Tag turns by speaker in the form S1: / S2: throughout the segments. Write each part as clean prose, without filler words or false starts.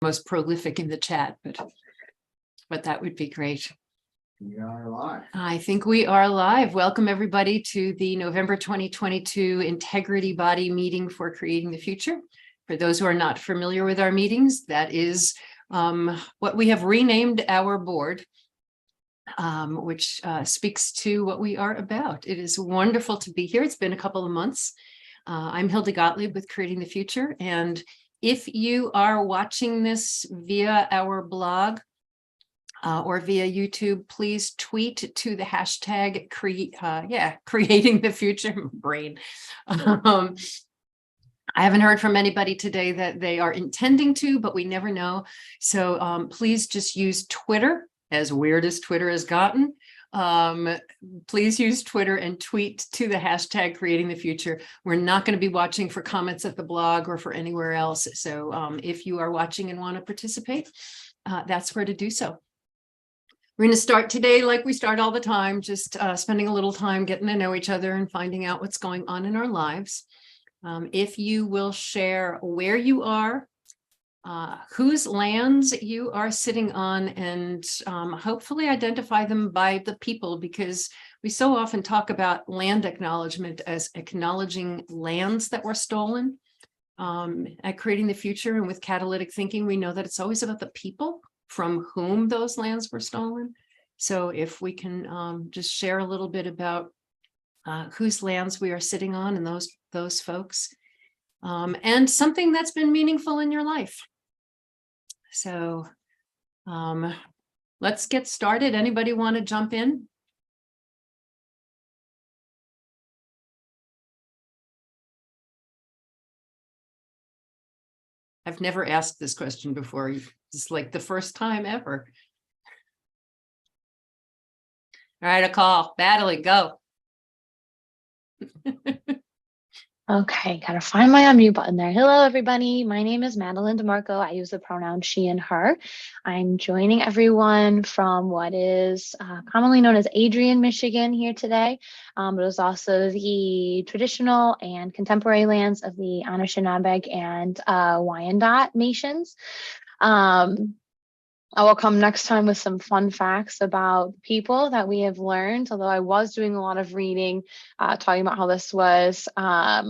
S1: most prolific in the chat, but that would be great.
S2: We are live.
S1: I think we are live. Welcome everybody to the November 2022 Integrity Body meeting for Creating the Future. For those who are not familiar with our meetings, that is what we have renamed our board, which speaks to what we are about. It is wonderful to be here. It's been a couple of months. I'm Hilda Gottlieb with Creating the Future, and if you are watching this via our blog or via YouTube, please tweet to the hashtag creating the future brain. I haven't heard from anybody today that they are intending to, but we never know. So please just use Twitter, as weird as Twitter has gotten. Please use Twitter and tweet to the hashtag creating the future. We're not going to be watching for comments at the blog or for anywhere else. So if you are watching and want to participate, that's where to do so. We're going to start today like we start all the time, just spending a little time getting to know each other and finding out what's going on in our lives. If you will share where you are, whose lands you are sitting on, and hopefully identify them by the people, because we so often talk about land acknowledgement as acknowledging lands that were stolen. At Creating the Future and with catalytic thinking, we know that it's always about the people from whom those lands were stolen. So if we can just share a little bit about whose lands we are sitting on and those folks, and something that's been meaningful in your life. So let's get started. Anybody want to jump in? I've never asked this question before. It's like the first time ever. All right, a call. Natalie, go.
S3: Okay, gotta find my unmute button there. Hello, everybody. My name is Madeline DeMarco. I use the pronoun she and her. I'm joining everyone from what is commonly known as Adrian, Michigan here today, but it's also the traditional and contemporary lands of the Anishinaabe and Wyandot nations. I will come next time with some fun facts about people that we have learned, although I was doing a lot of reading, talking about how this was a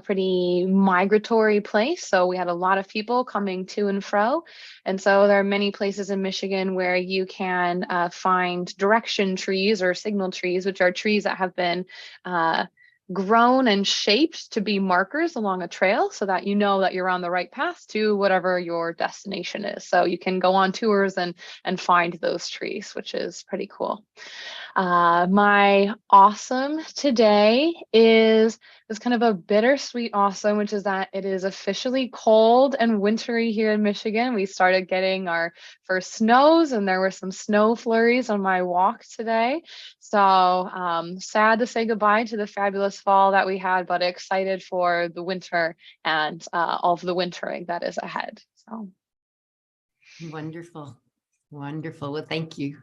S3: pretty migratory place. So we had a lot of people coming to and fro. And so there are many places in Michigan where you can find direction trees or signal trees, which are trees that have been grown and shaped to be markers along a trail so that you know that you're on the right path to whatever your destination is. So you can go on tours and find those trees, which is pretty cool. My awesome today is kind of a bittersweet awesome, which is that it is officially cold and wintry here in Michigan. We started getting our first snows and there were some snow flurries on my walk today. So sad to say goodbye to the fabulous fall that we had, but excited for the winter and all of the wintering that is ahead. So
S1: Wonderful. Wonderful. Well, thank you.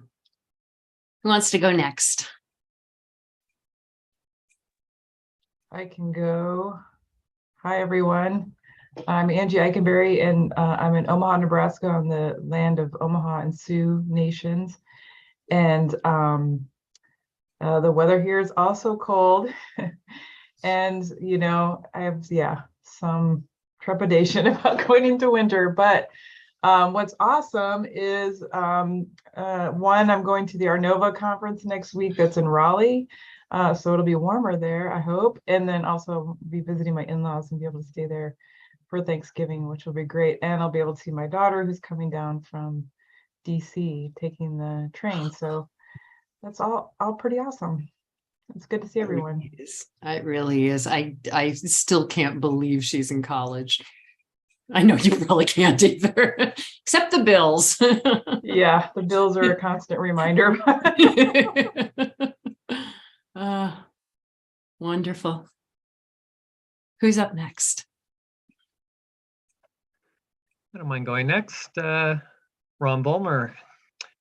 S1: Who wants to go next?
S4: I can go. Hi, everyone. I'm Angie Eikenberry, and I'm in Omaha, Nebraska, on the land of Omaha and Sioux nations. And the weather here is also cold. And, you know, I have, some trepidation about going into winter. But what's awesome is, one, I'm going to the Arnova conference next week that's in Raleigh. So it'll be warmer there, I hope. And then also be visiting my in-laws and be able to stay there for Thanksgiving, which will be great. And I'll be able to see my daughter who's coming down from DC taking the train. So that's all pretty awesome. It's good to see everyone.
S1: It really is. I still can't believe she's in college. I know you probably can't either, except the bills.
S4: Yeah, the bills are a constant reminder.
S1: Wonderful. Who's up next?
S5: I don't mind going next. Ron Bulmer,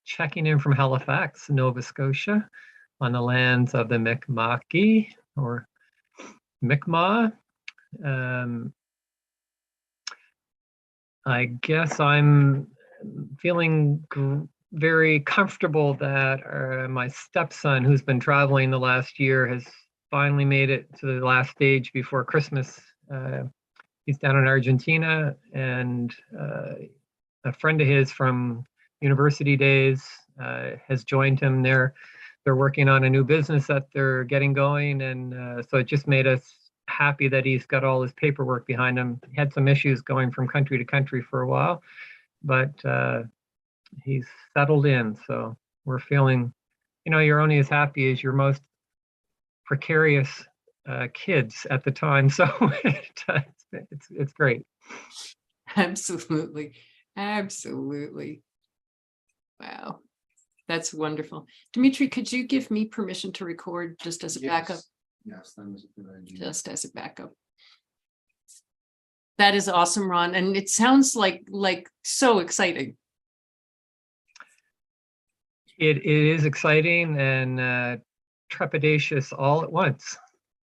S5: checking in from Halifax, Nova Scotia, on the lands of the Mi'kmaq or Mi'kmaq. I guess I'm feeling very comfortable that my stepson, who's been traveling the last year, has finally made it to the last stage before Christmas. He's down in Argentina, and a friend of his from university days has joined him there. They're working on a new business that they're getting going, and so it just made us happy that he's got all his paperwork behind him. He had some issues going from country to country for a while, but he's settled in. So we're feeling, you're only as happy as your most precarious kids at the time. So it's great.
S1: Absolutely. Absolutely. Wow. That's wonderful. Dimitri, could you give me permission to record just as a backup?
S2: Yes, that was a good idea.
S1: Just as a backup. That is awesome, Ron. And it sounds like so exciting.
S5: It is exciting and trepidatious all at once.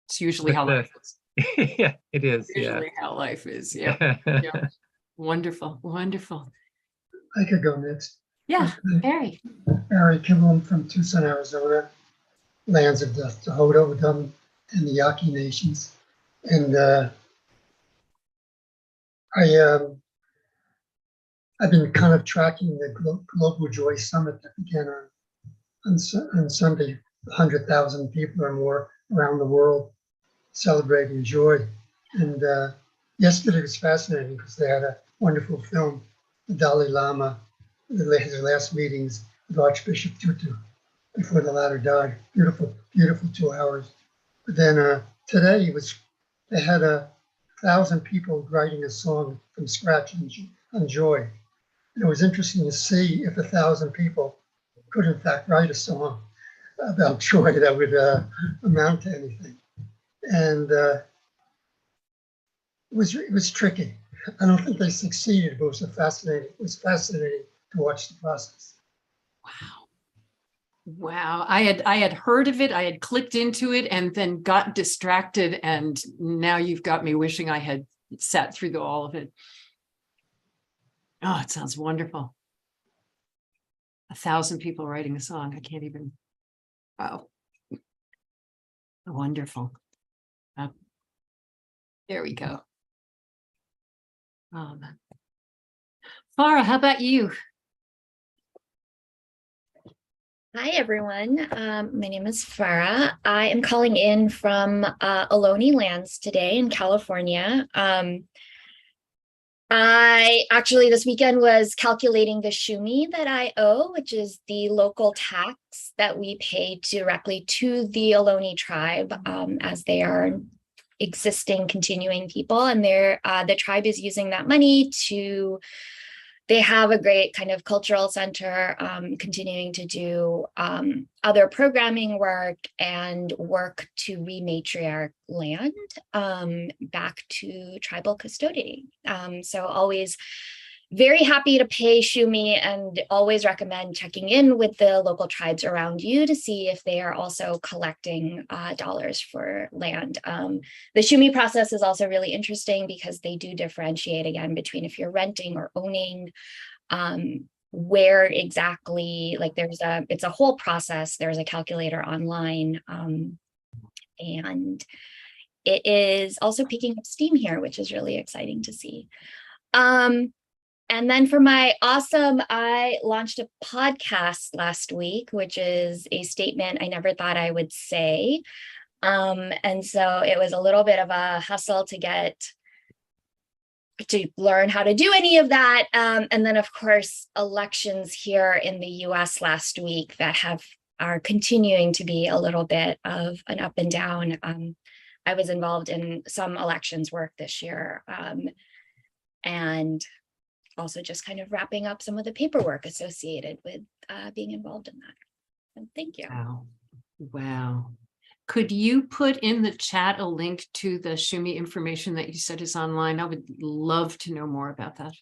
S1: It's usually how life is.
S5: Yeah, it is.
S1: Usually how life is. Yeah.
S5: Yeah.
S1: Wonderful. Wonderful.
S6: I could go next.
S1: Yeah. Barry.
S6: Barry Kimball from Tucson, Arizona, lands of the Tohono, O'odham, and the Yaqui nations. And I've been kind of tracking the Global Joy Summit that began on Sunday. 100,000 people or more around the world celebrating joy. And yesterday was fascinating because they had a wonderful film, the Dalai Lama, his last meetings with Archbishop Tutu before the latter died. Beautiful, beautiful 2 hours. But then today they had 1,000 people writing a song from scratch on joy. And it was interesting to see if 1,000 people could in fact write a song about joy that would amount to anything. And it was tricky. I don't think they succeeded, but it was fascinating to watch the process.
S1: Wow. Wow. I had heard of it. I had clicked into it and then got distracted. And now you've got me wishing I had sat through all of it. Oh, it sounds wonderful. 1,000 people writing a song. I can't even. Wow. Wonderful. There we go. Farah, how about you?
S7: Hi, everyone. My name is Farah. I am calling in from Ohlone Lands today in California. I actually this weekend was calculating the Shumi that I owe, which is the local tax that we pay directly to the Ohlone tribe as they are existing, continuing people. And the tribe is using that money to, they have a great kind of cultural center, continuing to do other programming work and work to rematriarch land back to tribal custody. So always very happy to pay Shumi and always recommend checking in with the local tribes around you to see if they are also collecting dollars for land. The Shumi process is also really interesting because they do differentiate again between if you're renting or owning, where exactly, like it's a whole process. There's a calculator online and it is also picking up steam here, which is really exciting to see. And then for my awesome, I launched a podcast last week, which is a statement I never thought I would say. And so it was a little bit of a hustle to learn how to do any of that. And then of course, elections here in the US last week that are continuing to be a little bit of an up and down. I was involved in some elections work this year. And also just kind of wrapping up some of the paperwork associated with being involved in that. And thank you.
S1: Wow. Wow. Could you put in the chat a link to the Shumi information that you said is online? I would love to know more about that.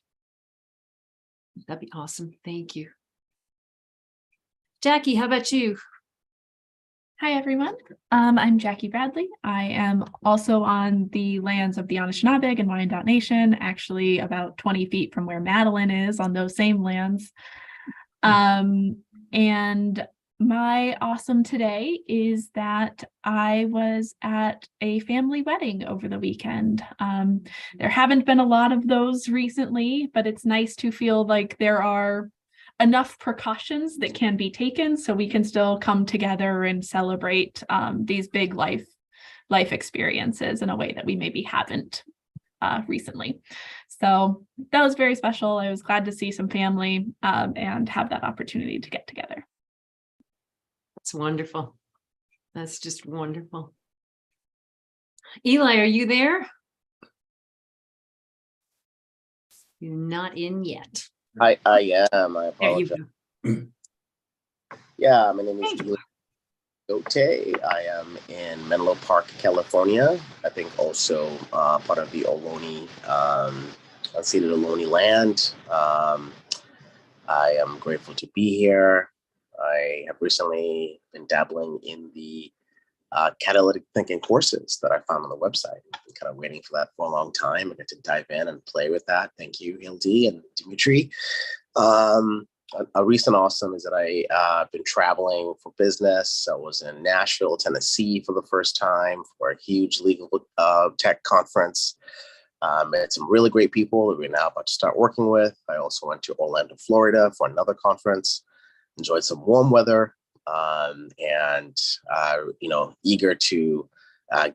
S1: That'd be awesome. Thank you. Jackie, how about you?
S8: Hi, everyone. I'm Jackie Bradley. I am also on the lands of the Anishinaabe and Wyandot Nation, actually about 20 feet from where Madeline is on those same lands. And my awesome today is that I was at a family wedding over the weekend. There haven't been a lot of those recently, but it's nice to feel like there are enough precautions that can be taken so we can still come together and celebrate these big life experiences in a way that we maybe haven't recently. So that was very special. I was glad to see some family and have that opportunity to get together.
S1: It's wonderful. That's just wonderful. Eli, are you there? You're not in yet.
S9: I am. I
S1: There you
S9: apologize.
S1: go.
S9: Yeah, my name is
S1: Hey.
S9: Eli Gote. I am in Menlo Park, California. I think also part of the Ohlone, unceded Ohlone land. I am grateful to be here. I have recently been dabbling in the catalytic thinking courses that I found on the website. I've been kind of waiting for that for a long time. I get to dive in and play with that. Thank you, Hildy and Dimitri. A recent awesome is that I've been traveling for business. I was in Nashville, Tennessee for the first time for a huge legal tech conference. Met some really great people that we're now about to start working with. I also went to Orlando, Florida for another conference. Enjoyed some warm weather. And eager to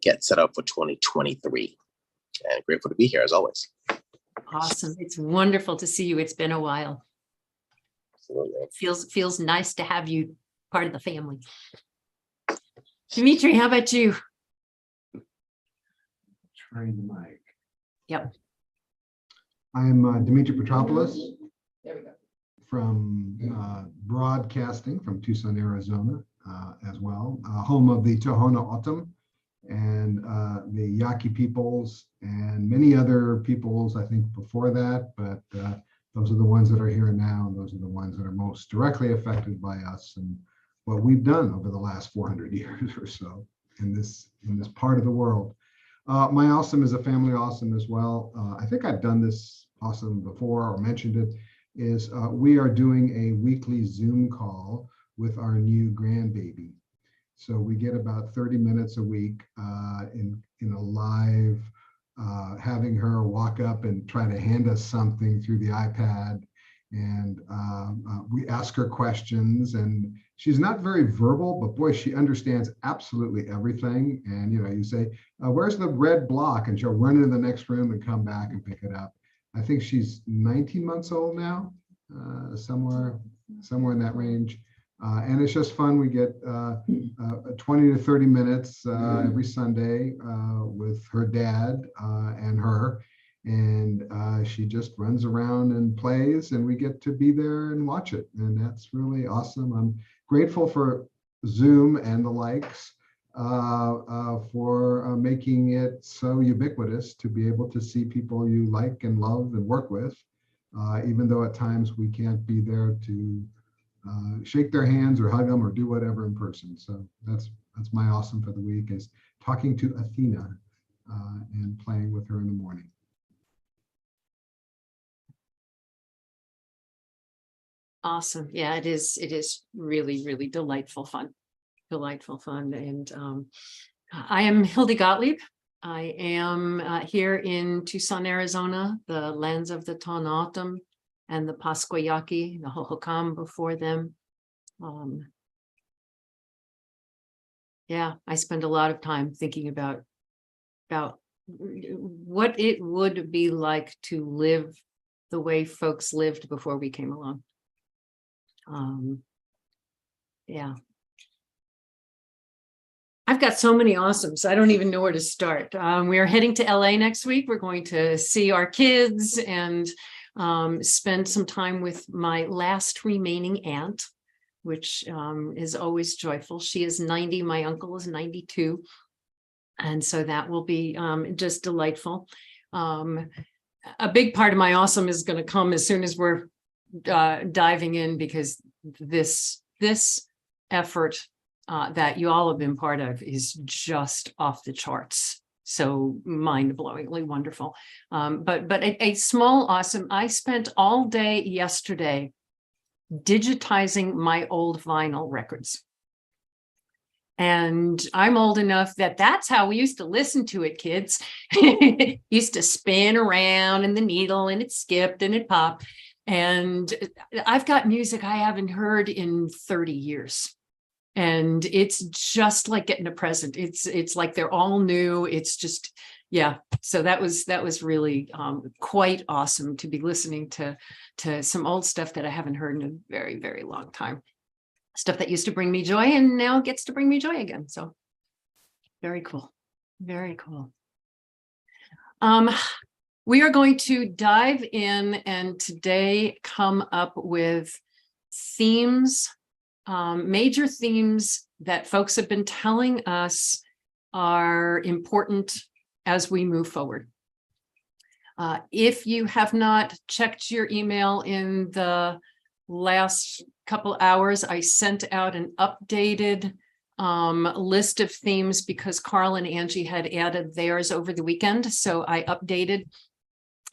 S9: get set up for 2023, and grateful to be here as always.
S1: Awesome. It's wonderful to see you. It's been a while.
S9: Absolutely.
S1: It feels nice to have you part of the family. Dimitri, how about you?
S2: Trying the mic.
S1: Yep.
S2: I'm Dimitri Petropoulos
S1: There we go.
S2: from broadcasting from Tucson, Arizona, as well, home of the Tohono O'odham and the Yaqui peoples and many other peoples, I think, before that, but those are the ones that are here now, and those are the ones that are most directly affected by us and what we've done over the last 400 years or so in this part of the world. My awesome is a family awesome as well. I think I've done this awesome before or mentioned it, is we are doing a weekly Zoom call with our new grandbaby. So we get about 30 minutes a week in a live, having her walk up and try to hand us something through the iPad. And we ask her questions, and she's not very verbal, but boy, she understands absolutely everything. And you say, where's the red block? And she'll run into the next room and come back and pick it up. I think she's 19 months old now, somewhere in that range. And it's just fun. We get 20 to 30 minutes every Sunday with her dad and her. And she just runs around and plays, and we get to be there and watch it. And that's really awesome. I'm grateful for Zoom and the likes for making it so ubiquitous to be able to see people you like and love and work with, even though at times we can't be there to shake their hands or hug them or do whatever in person. So that's my awesome for the week, is talking to Athena and playing with her in the morning.
S1: Awesome. Yeah, it is really, really delightful fun. And I am Hildy Gottlieb. I am here in Tucson, Arizona, the lands of the Tohono O'odham and the Pascua Yaqui, the Hohokam before them. Yeah, I spend a lot of time thinking about what it would be like to live the way folks lived before we came along. Yeah. I've got so many awesomes. I don't even know where to start. We are heading to LA next week. We're going to see our kids and spend some time with my last remaining aunt, which is always joyful. She is 90. My uncle is 92. And so that will be just delightful. A big part of my awesome is going to come as soon as we're diving in, because this effort that you all have been part of is just off the charts. So mind-blowingly wonderful. But a small awesome, I spent all day yesterday digitizing my old vinyl records. And I'm old enough that that's how we used to listen to it, kids. Used to spin around in the needle and it skipped and it popped. And I've got music I haven't heard in 30 years. And it's just like getting a present. It's like they're all new. It's just, yeah. So that was really quite awesome to be listening to some old stuff that I haven't heard in a very, very long time. Stuff that used to bring me joy and now gets to bring me joy again. So very cool. Very cool. We are going to dive in and today come up with themes, major themes that folks have been telling us are important as we move forward. If you have not checked your email in the last couple hours, I sent out an updated list of themes because Carl and Angie had added theirs over the weekend. So I updated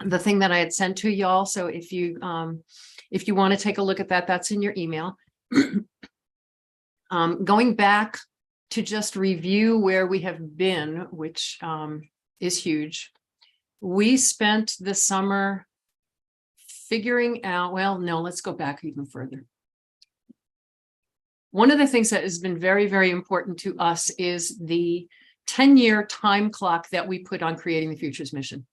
S1: the thing that I had sent to y'all. So if you want to take a look at that, that's in your email. Going back to just review where we have been, which is huge. We spent the summer figuring out, well, no, let's go back even further. One of the things that has been very, very important to us is the 10-year time clock that we put on creating the Futures mission.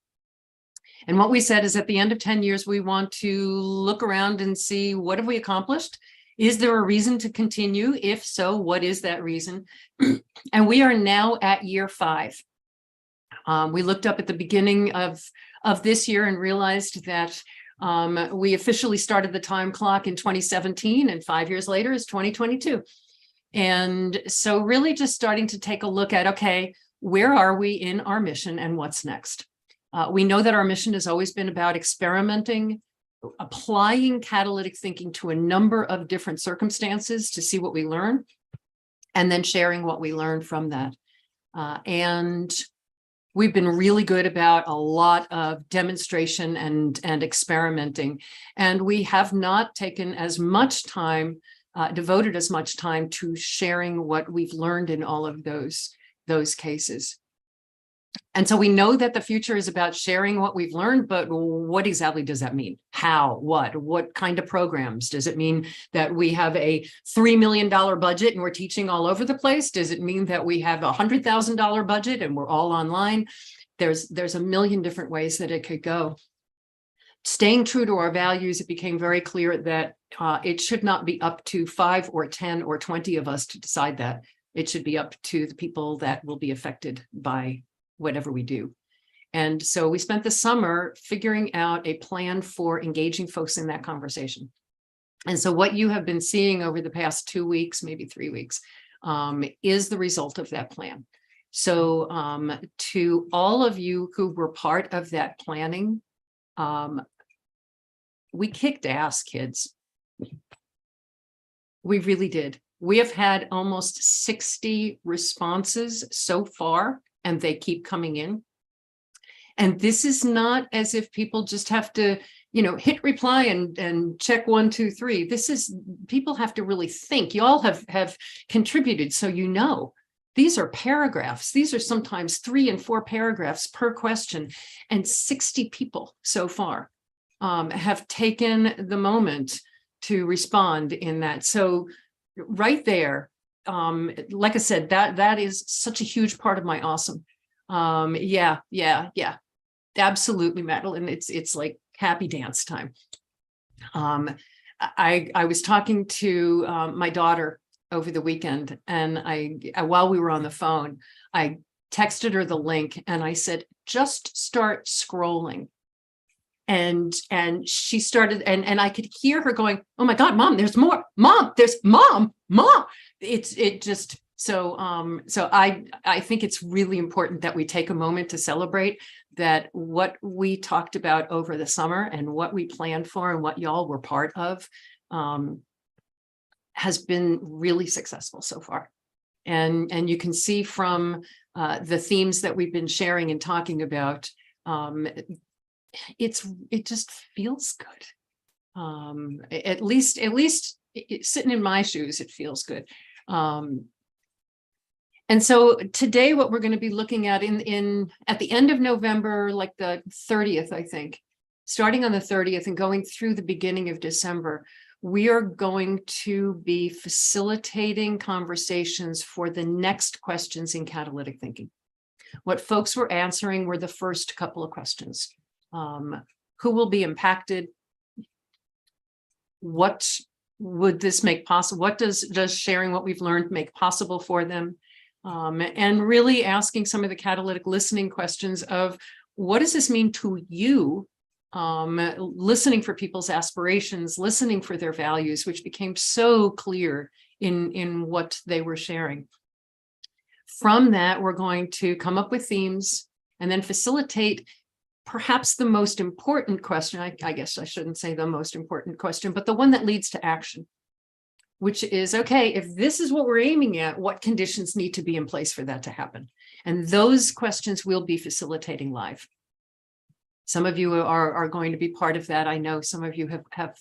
S1: And what we said is at the end of 10 years, we want to look around and see what have we accomplished? Is there a reason to continue? If so, what is that reason? And we are now at year 5. We looked up at the beginning of this year and realized that we officially started the time clock in 2017 and 5 years later is 2022. And so really just starting to take a look at, okay, where are we in our mission and what's next? We know that our mission has always been about experimenting, applying catalytic thinking to a number of different circumstances to see what we learn, and then sharing what we learn from that. And we've been really good about a lot of demonstration and experimenting, and we have not taken as much time, devoted as much time to sharing what we've learned in all of those cases. And so we know that the future is about sharing what we've learned, but what exactly does that mean? How, what kind of programs? Does it mean that we have a $3 million budget and we're teaching all over the place? Does it mean that we have a $100,000 budget and we're all online? There's a million different ways that it could go. Staying true to our values, it became very clear that it should not be up to 5 or 10 or 20 of us to decide that. It should be up to the people that will be affected by whatever we do. And so we spent the summer figuring out a plan for engaging folks in that conversation. And so what you have been seeing over the past 2 weeks, maybe 3 weeks, is the result of that plan. So to all of you who were part of that planning, we kicked ass, kids. We really did. We have had almost 60 responses so far, and they keep coming in. And this is not as if people just have to, hit reply and check 1, 2, 3. This is, people have to really think. You all have contributed, so these are paragraphs. These are sometimes 3 and 4 paragraphs per question, and 60 people so far have taken the moment to respond in that. So right there, like I said, that is such a huge part of my awesome. Yeah, absolutely, Madeline. It's like happy dance time. I was talking to my daughter over the weekend, and while we were on the phone, I texted her the link and I said, just start scrolling. And she started, and I could hear her going, oh my God, Mom, there's more. Mom, there's Mom. It just, so I think it's really important that we take a moment to celebrate that what we talked about over the summer and what we planned for and what y'all were part of has been really successful so far. And you can see from the themes that we've been sharing and talking about, it just feels good. At least sitting in my shoes, it feels good. And so today, what we're going to be looking at at the end of November, like the 30th, I think, starting on the 30th and going through the beginning of December, we are going to be facilitating conversations for the next questions in catalytic thinking. What folks were answering were the first couple of questions. Who will be impacted? What would this make possible? What does sharing what we've learned make possible for them? And really asking some of the catalytic listening questions of what does this mean to you? Listening for people's aspirations, listening for their values, which became so clear in what they were sharing. From that, we're going to come up with themes and then facilitate perhaps the most important question. I guess I shouldn't say the most important question, but the one that leads to action, which is, okay, if this is what we're aiming at, what conditions need to be in place for that to happen? And those questions we'll be facilitating live. Some of you are going to be part of that. I know some of you have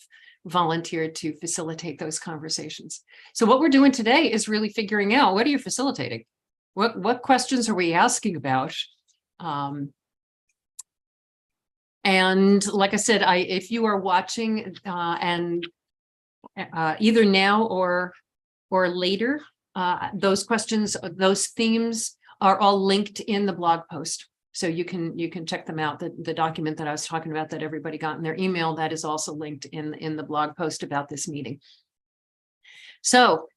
S1: volunteered to facilitate those conversations. So what we're doing today is really figuring out, what are you facilitating? What questions are we asking about? And like I said, if you are watching and either now or later, those questions, those themes are all linked in the blog post. So you can check them out. The document that I was talking about that everybody got in their email, that is also linked in the blog post about this meeting. So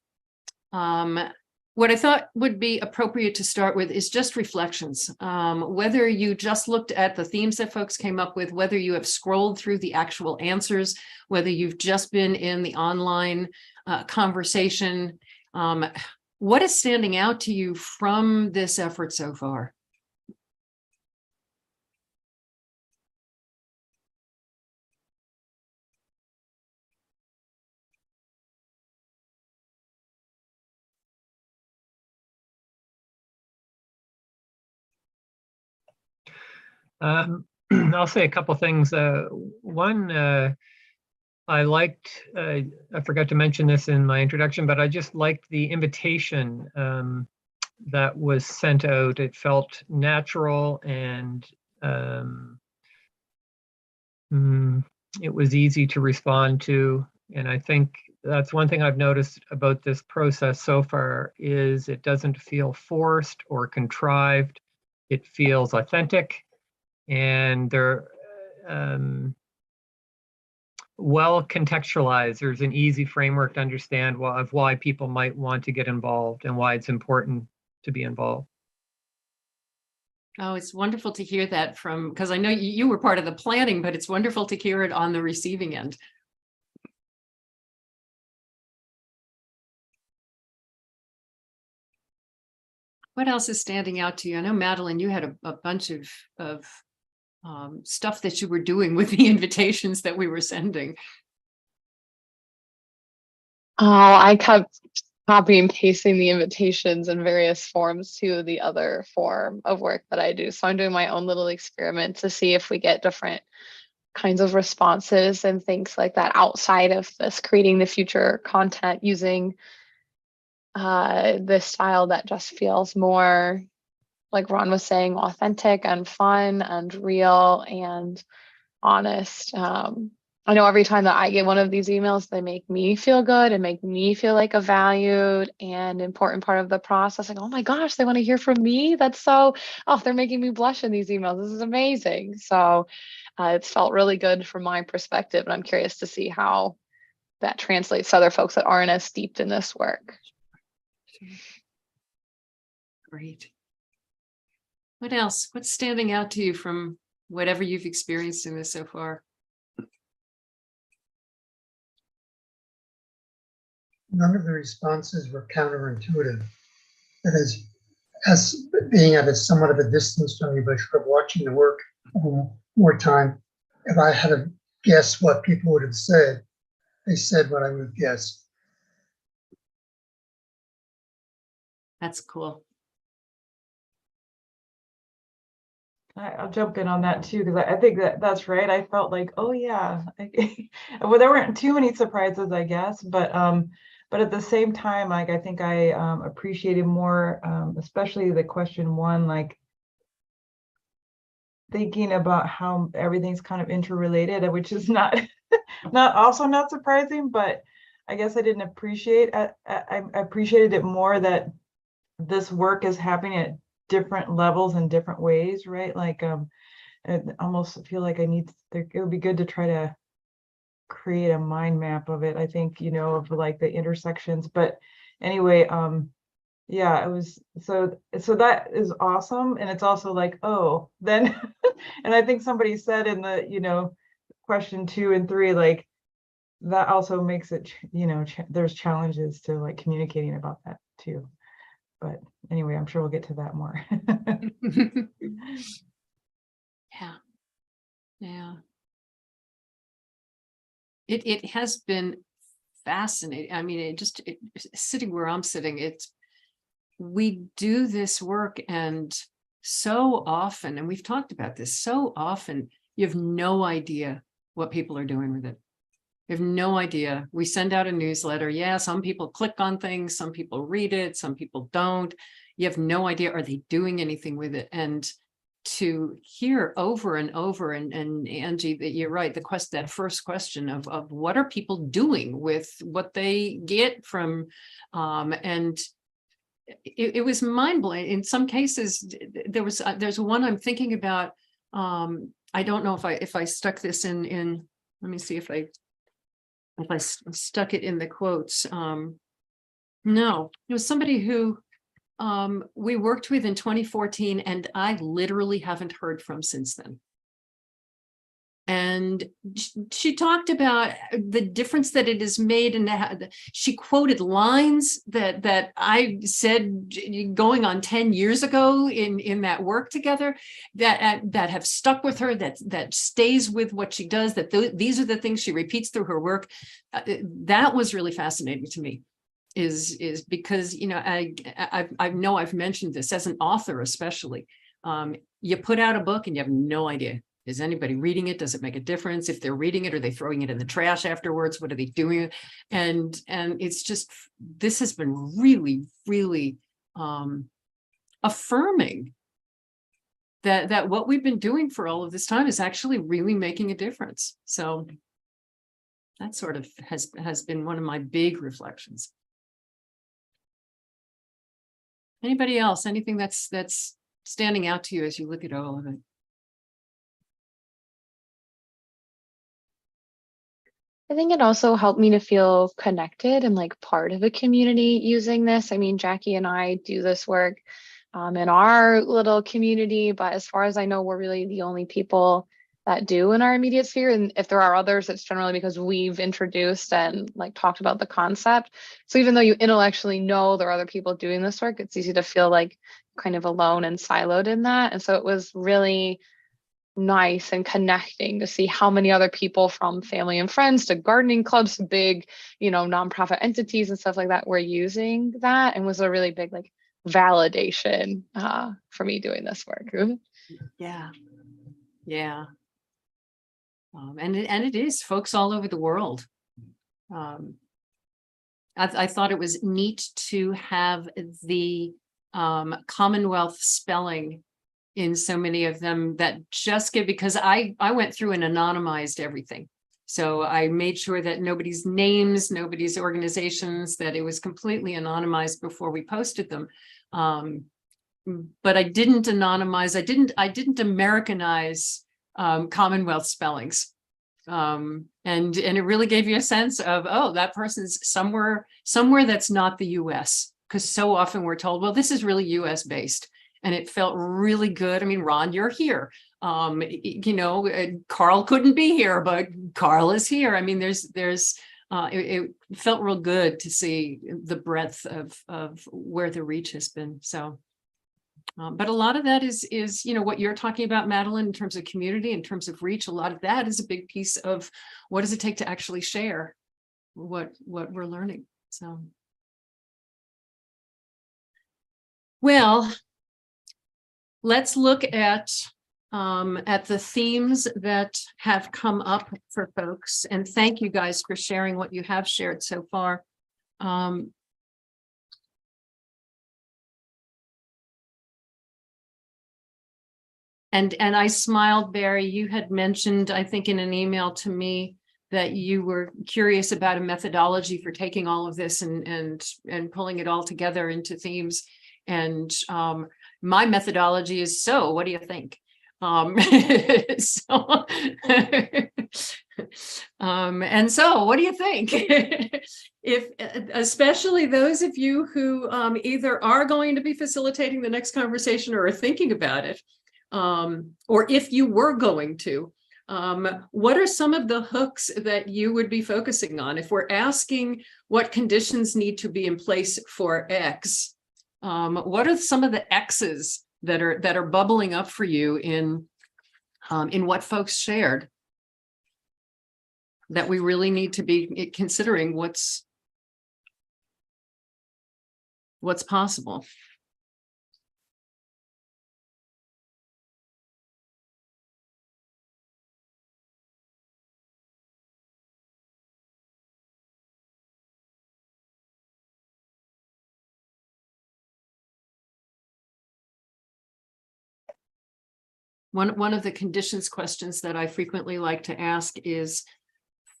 S1: what I thought would be appropriate to start with is just reflections. Whether you just looked at the themes that folks came up with, whether you have scrolled through the actual answers, whether you've just been in the online conversation, what is standing out to you from this effort so far?
S5: I'll say a couple things. One, I liked, I forgot to mention this in my introduction, but I just liked the invitation that was sent out. It felt natural and it was easy to respond to. And I think that's one thing I've noticed about this process so far is it doesn't feel forced or contrived. It feels authentic. And they're well contextualized. There's an easy framework to understand of why people might want to get involved and why it's important to be involved.
S1: Oh, it's wonderful to hear that from, because I know you were part of the planning, but it's wonderful to hear it on the receiving end. What else is standing out to you? I know, Madeline, you had a bunch of stuff that you were doing with the invitations that we were sending.
S3: Oh, I kept copying and pasting the invitations in various forms to the other form of work that I do. So I'm doing my own little experiment to see if we get different kinds of responses and things like that outside of this creating the future content using this style that just feels more, like Ron was saying, authentic and fun and real and honest. I know every time that I get one of these emails, they make me feel good and make me feel like a valued and important part of the process. Like, oh my gosh, they want to hear from me. That's so, oh, they're making me blush in these emails. This is amazing. So it's felt really good from my perspective. And I'm curious to see how that translates to other folks that aren't as steeped in this work.
S1: Great. What else? What's standing out to you from whatever you've experienced in this so far?
S6: None of the responses were counterintuitive. That is, as being at somewhat of a distance from you, but sort of watching the work more time, if I had to guess what people would have said, they said what I would have guessed.
S1: That's cool.
S4: I'll jump in on that too, because I think that's right. I felt like, oh yeah, well, there weren't too many surprises, I guess, but at the same time, like I think I appreciated more, especially the question one, like thinking about how everything's kind of interrelated, which is not not surprising, but I guess I didn't appreciate. I appreciated it more that this work is happening at different levels in different ways, right? Like I almost feel like it would be good to try to create a mind map of it, I think, of like the intersections. But anyway, yeah, it was so that is awesome. And it's also like, oh, then and I think somebody said in the question 2 and 3, like that also makes it, there's challenges to like communicating about that too. But anyway, I'm sure we'll get to that more.
S1: Yeah. Yeah. It has been fascinating. I mean, sitting where I'm sitting, we do this work, and so often, and we've talked about this, so often you have no idea what people are doing with it. You have no idea. We send out a newsletter. Yeah, some people click on things, some people read it, some people don't. You have no idea, are they doing anything with it? And to hear over and over, and Angie, that you're right, that first question of what are people doing with what they get from, and it was mind-blowing. In some cases, there's one I'm thinking about. I don't know if I stuck this in, let me see if I stuck it in the quotes. No, it was somebody who we worked with in 2014, and I literally haven't heard from since then. And she talked about the difference that it has made, and she quoted lines that I said going on 10 years ago in that work together, that have stuck with her, that stays with what she does, these are the things she repeats through her work. That was really fascinating to me, is because, I know I've mentioned this as an author, especially, you put out a book and you have no idea. Is anybody reading it? Does it make a difference? If they're reading it, are they throwing it in the trash afterwards? What are they doing? And it's just, this has been really, really affirming that what we've been doing for all of this time is actually really making a difference. So that sort of has been one of my big reflections. Anybody else? Anything that's standing out to you as you look at all of it?
S3: I think it also helped me to feel connected and like part of a community using this. I mean, Jackie and I do this work in our little community, but as far as I know, we're really the only people that do in our immediate sphere. And if there are others, it's generally because we've introduced and like talked about the concept. So even though you intellectually know there are other people doing this work, it's easy to feel like kind of alone and siloed in that. And so it was really nice and connecting to see how many other people, from family and friends to gardening clubs to big, nonprofit entities and stuff like that, were using that, and was a really big like validation for me doing this work.
S1: Yeah. And it is folks all over the world. I thought it was neat to have the Commonwealth spelling in so many of them, that just because I went through and anonymized everything. So I made sure that nobody's names, nobody's organizations, that it was completely anonymized before we posted them. But I didn't anonymize, I didn't Americanize Commonwealth spellings. And it really gave you a sense of, oh, that person's somewhere that's not the US, because so often we're told, well, this is really US based. And it felt really good. I mean, Ron, you're here. Carl couldn't be here, but Carl is here. I mean, it felt real good to see the breadth of where the reach has been. So, but a lot of that is what you're talking about, Madeline, in terms of community, in terms of reach. A lot of that is a big piece of what does it take to actually share what we're learning. So. Well, let's look at the themes that have come up for folks. And thank you guys for sharing what you have shared so far. And I smiled, Barry, you had mentioned, I think in an email to me, that you were curious about a methodology for taking all of this and pulling it all together into themes. And my methodology is, so what do you think? So, and so what do you think? If especially those of you who either are going to be facilitating the next conversation or are thinking about it, or if you were going to, what are some of the hooks that you would be focusing on? If we're asking what conditions need to be in place for X, what are some of the X's that are bubbling up for you in what folks shared that we really need to be considering what's possible? One of the conditions questions that I frequently like to ask is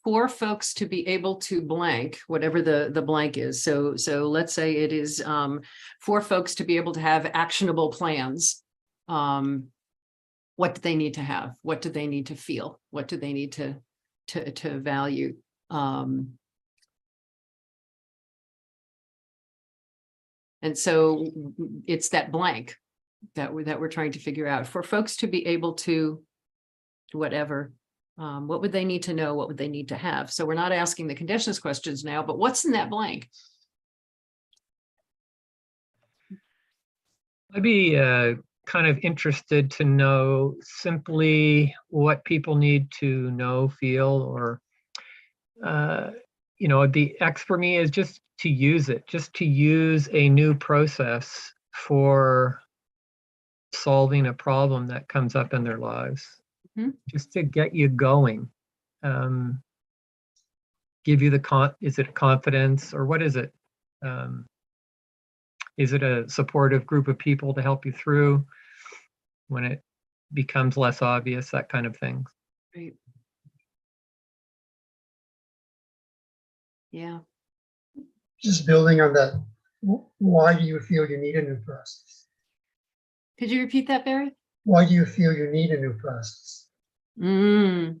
S1: for folks to be able to blank, whatever the blank is. So let's say it is for folks to be able to have actionable plans. What do they need to have? What do they need to feel? What do they need to value? And so it's that blank that we're trying to figure out for folks to be able to whatever. What would they need to know? What would they need to have? So we're not asking the conditions questions now, but what's in that blank?
S5: I'd be kind of interested to know simply what people need to know, feel, or, the X for me is just to use it, just to use a new process for solving a problem that comes up in their lives. Just to get you going, give you is it confidence or what is it? Is it a supportive group of people to help you through when it becomes less obvious, that kind of thing?
S1: Right. Yeah.
S6: Just building on that, why do you feel you need a new process?
S1: Could you repeat that, Barry?
S6: Why do you feel you need a new process?
S1: Yep.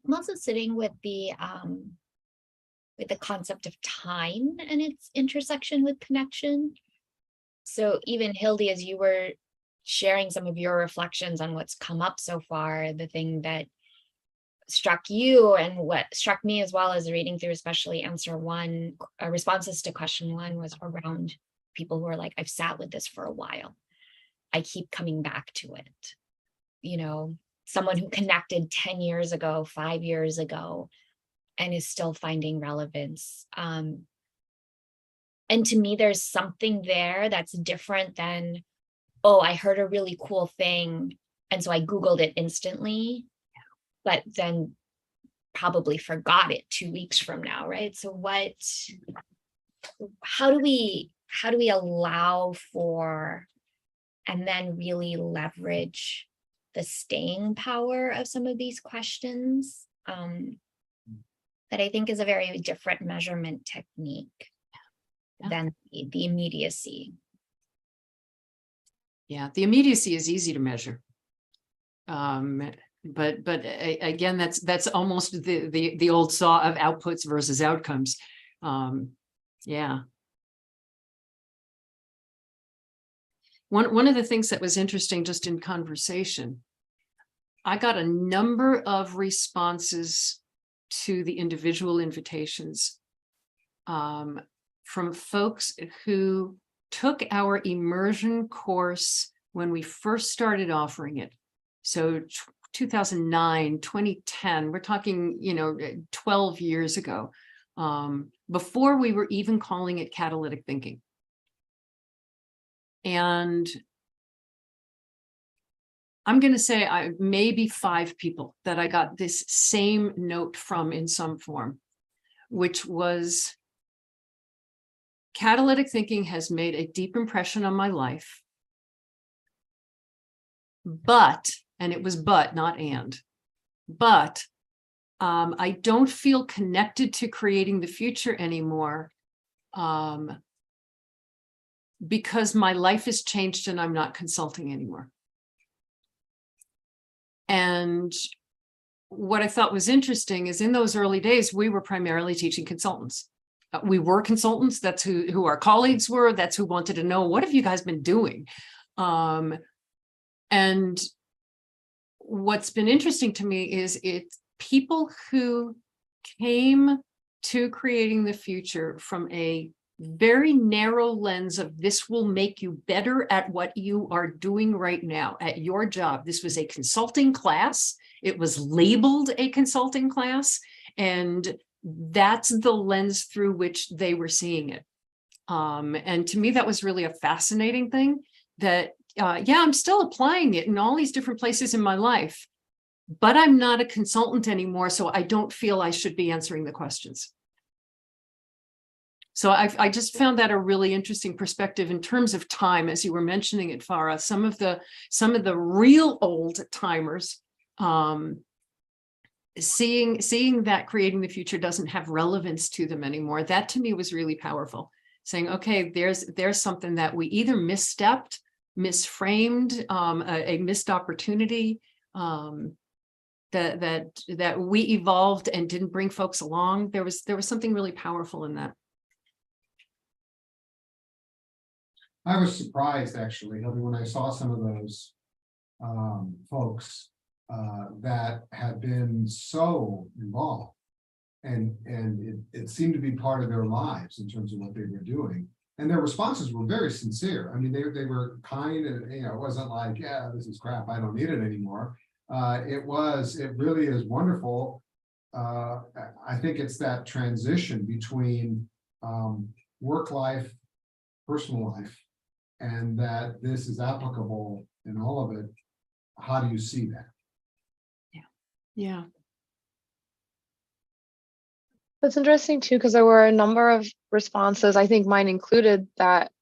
S7: I'm also sitting with the concept of time and its intersection with connection. So even Hildy, as you were sharing some of your reflections on what's come up so far, the thing that struck you and what struck me as well as reading through, especially answer one, responses to question one, was around people who are like, I've sat with this for a while. I keep coming back to it. Someone who connected 10 years ago, 5 years ago, and is still finding relevance. And to me, there's something there that's different than, oh, I heard a really cool thing, and so I Googled it instantly, but then probably forgot it 2 weeks from now, right? So how do we allow for and then really leverage the staying power of some of these questions? That I think is a very different measurement technique than the immediacy.
S1: Yeah, the immediacy is easy to measure. But again, that's almost the old saw of outputs versus outcomes. Yeah. One of the things that was interesting just in conversation, I got a number of responses to the individual invitations from folks who took our immersion course when we first started offering it. So 2009, 2010, we're talking, 12 years ago, before we were even calling it catalytic thinking. And I'm going to say maybe 5 people that I got this same note from in some form, which was catalytic thinking has made a deep impression on my life. But, and it was but, not and, but I don't feel connected to creating the future anymore because my life has changed and I'm not consulting anymore. And what I thought was interesting is in those early days, we were primarily teaching consultants. We were consultants. That's who our colleagues were. That's who wanted to know, what have you guys been doing? And what's been interesting to me is it's people who came to creating the future from a very narrow lens of this will make you better at what you are doing right now at your job. This was a consulting class. It was labeled a consulting class, and that's the lens through which they were seeing it. And to me, that was really a fascinating thing that, yeah, I'm still applying it in all these different places in my life, but I'm not a consultant anymore, so I don't feel I should be answering the questions. So I just found that a really interesting perspective in terms of time, as you were mentioning it, Farah. Some of the real old timers, seeing that creating the future doesn't have relevance to them anymore. That to me was really powerful. Saying, okay, there's something that we either misstepped, misframed, a missed opportunity, that we evolved and didn't bring folks along. There was something really powerful in that.
S2: I was surprised, actually, Hildy, when I saw some of those folks that had been so involved, and it seemed to be part of their lives in terms of what they were doing. And their responses were very sincere. I mean, they were kind, and it wasn't like, yeah, this is crap, I don't need it anymore. It really is wonderful. I think it's that transition between work life, personal life, and that this is applicable in all of it. How do you see that?
S1: Yeah.
S3: That's interesting too, because there were a number of responses, I think mine included, that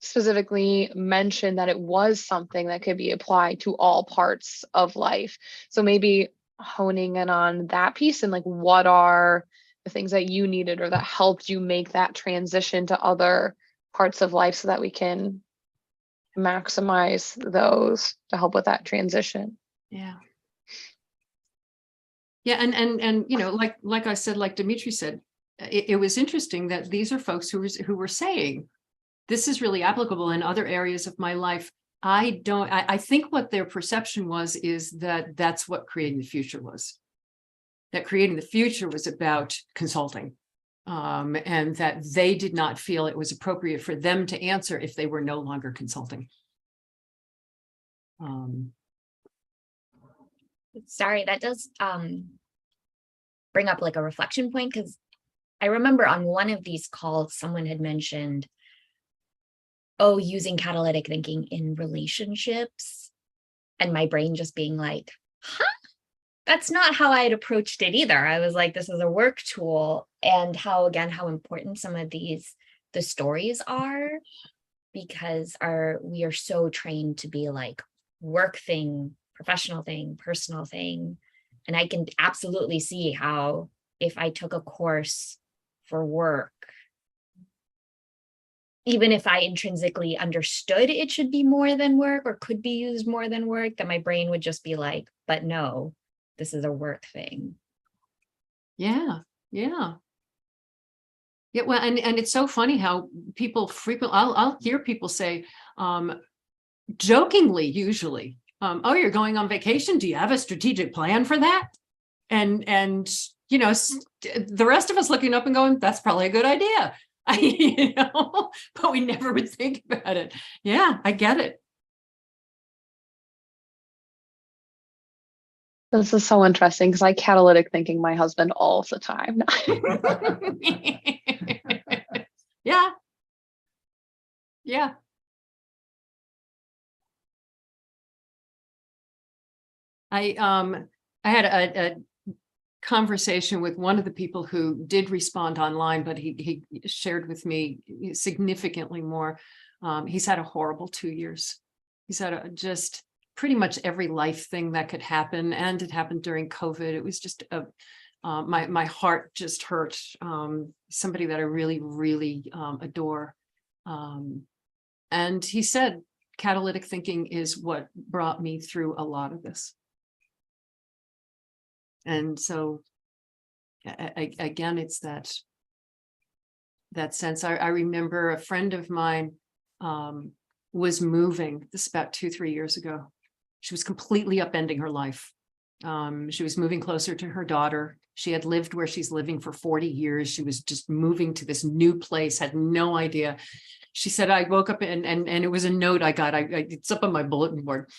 S3: specifically mentioned that it was something that could be applied to all parts of life. So maybe honing in on that piece and like, what are the things that you needed or that helped you make that transition to other parts of life so that we can maximize those to help with that transition.
S1: Yeah. Yeah, and like I said, like Dimitri said, it was interesting that these are folks who were saying, this is really applicable in other areas of my life. I think what their perception is that that's what creating the future was. That creating the future was about consulting. And that they did not feel it was appropriate for them to answer if they were no longer consulting.
S7: Sorry, that does bring up like a reflection point, because I remember on one of these calls, someone had mentioned, oh, using catalytic thinking in relationships, and my brain just being like, huh? That's not how I had approached it either. I was like, this is a work tool, and how important some of the stories are, because we are so trained to be like work thing, professional thing, personal thing. And I can absolutely see how if I took a course for work, even if I intrinsically understood it should be more than work or could be used more than work, that my brain would just be like, but no, this is a work thing.
S1: Yeah. Well, and it's so funny how people frequently, I'll hear people say, jokingly, usually, oh, you're going on vacation. Do you have a strategic plan for that? And the rest of us looking up and going, that's probably a good idea. But we never would think about it. Yeah, I get it.
S3: This is so interesting because I catalytic thinking my husband all the time.
S1: Yeah. Yeah. I had a conversation with one of the people who did respond online, but he shared with me significantly more. He's had a horrible 2 years. He's had just pretty much every life thing that could happen, and it happened during COVID. It was just my heart just hurt. Somebody that I really, really adore. And he said, catalytic thinking is what brought me through a lot of this. And so, again, it's that sense. I remember a friend of mine was moving, this about 2-3 years ago. She was completely upending her life. She was moving closer to her daughter. She had lived where she's living for 40 years. She was just moving to this new place, had no idea. She said, I woke up and it was a note I got. It's up on my bulletin board.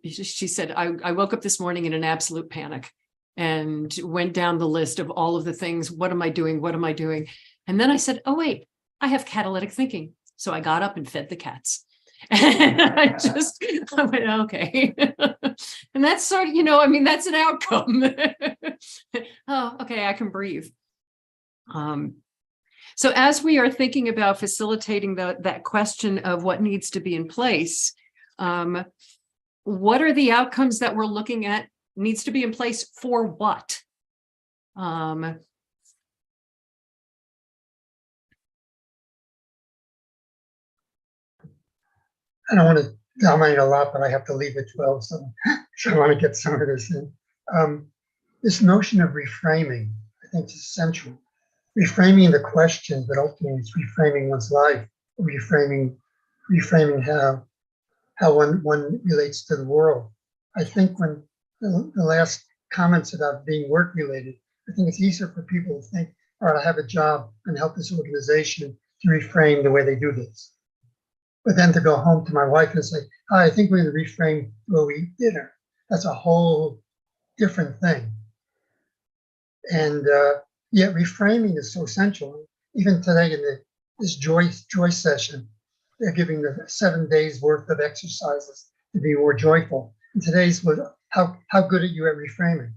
S1: She said, I woke up this morning in an absolute panic and went down the list of all of the things. What am I doing? What am I doing? And then I said, oh, wait, I have catalytic thinking. So I got up and fed the cats. And I went, okay. And that's sort of, that's an outcome. Oh, okay, I can breathe. So as we are thinking about facilitating that question of what needs to be in place, what are the outcomes that we're looking at needs to be in place for what?
S6: I don't want to dominate a lot, but I have to leave at 12, so I want to get some of this in. This notion of reframing, I think, is essential. Reframing the question, but ultimately it's reframing one's life, reframing how one relates to the world. I think when the last comments about being work related, I think it's easier for people to think, all right, I have a job and help this organization to reframe the way they do this. But then to go home to my wife and say, hi, I think we're going to reframe the way we eat dinner. That's a whole different thing. And yet reframing is so essential. Even today in this joy session, they're giving the 7 days worth of exercises to be more joyful. And today's was how good are you at reframing?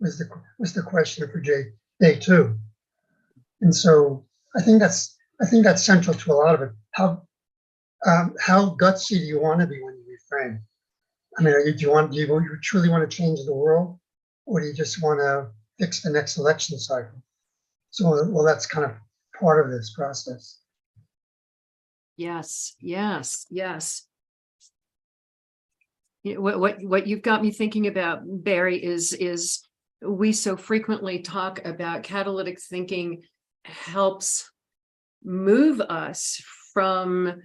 S6: Was the question for day 2. And so I think that's central to a lot of it. How gutsy do you want to be when you reframe? I mean, do you truly want to change the world, or do you just want to fix the next election cycle? So, well, that's kind of part of this process.
S1: Yes. What you've got me thinking about, Barry, is we so frequently talk about catalytic thinking helps move us from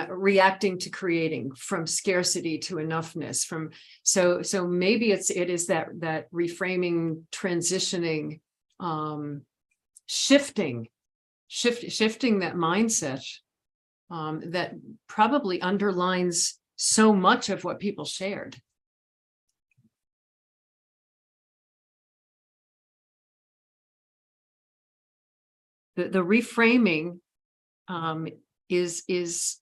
S1: reacting to creating, from scarcity to enoughness, so maybe it is that reframing, transitioning, shifting that mindset that probably underlines so much of what people shared. The reframing is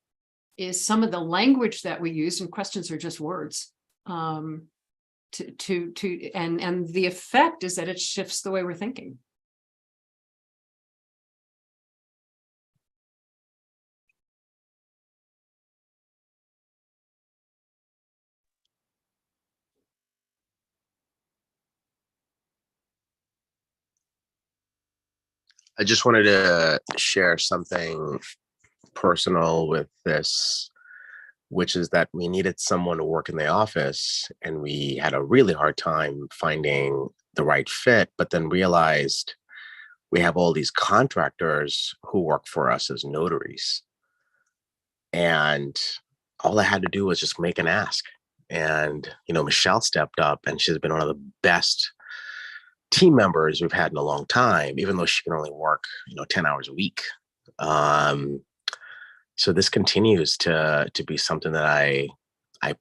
S1: some of the language that we use, and questions are just words. And the effect is that it shifts the way we're thinking.
S9: I just wanted to share something personal with this, which is that we needed someone to work in the office, and we had a really hard time finding the right fit, but then realized we have all these contractors who work for us as notaries. And all I had to do was just make an ask. And, Michelle stepped up, and she's been one of the best team members we've had in a long time, even though she can only work, 10 hours a week. So this continues to be something that I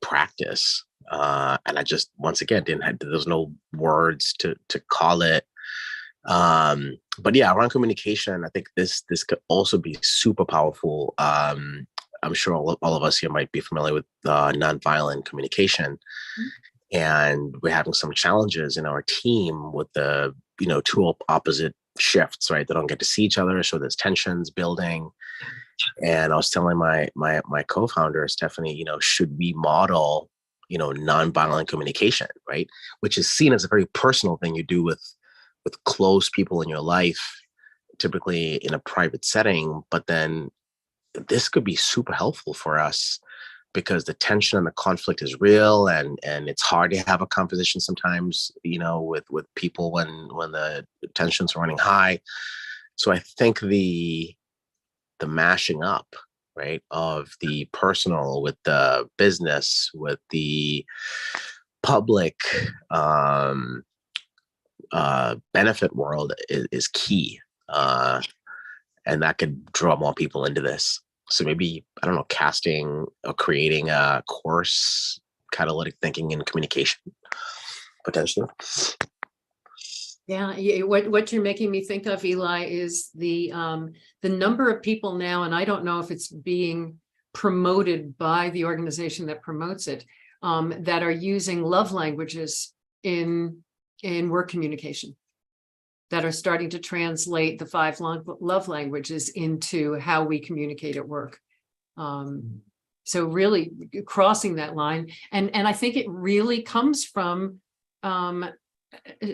S9: practice. And I just, once again, didn't have, there was no words to call it. But yeah, around communication, I think this could also be super powerful. I'm sure all of us here might be familiar with nonviolent communication, and we're having some challenges in our team with the two opposite shifts, right? They don't get to see each other, so there's tensions building. And I was telling my co-founder Stephanie, should we model nonviolent communication, right? Which is seen as a very personal thing you do with close people in your life, typically in a private setting. But then this could be super helpful for us because the tension and the conflict is real, and it's hard to have a conversation sometimes, with people when the tension's running high. So I think the mashing up, right, of the personal with the business, with the public benefit world is key. And that could draw more people into this. So maybe, I don't know, casting or creating a course, catalytic thinking and communication, potentially.
S1: Yeah, what you're making me think of, Eli, is the number of people now, and I don't know if it's being promoted by the organization that promotes it, that are using love languages in work communication, that are starting to translate the 5 love languages into how we communicate at work. So really crossing that line, and I think it really comes from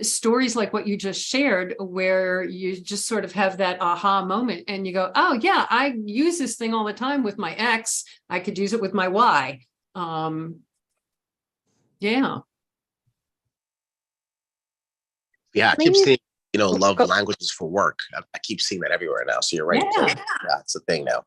S1: stories like what you just shared, where you just sort of have that aha moment and you go, oh yeah, I use this thing all the time with my ex, I could use it with my Y. Yeah.
S9: Yeah, I keep
S3: Maybe-
S9: seeing, love languages for work. I keep seeing that everywhere now. So you're right.
S1: Yeah.
S9: Yeah, it's a thing now.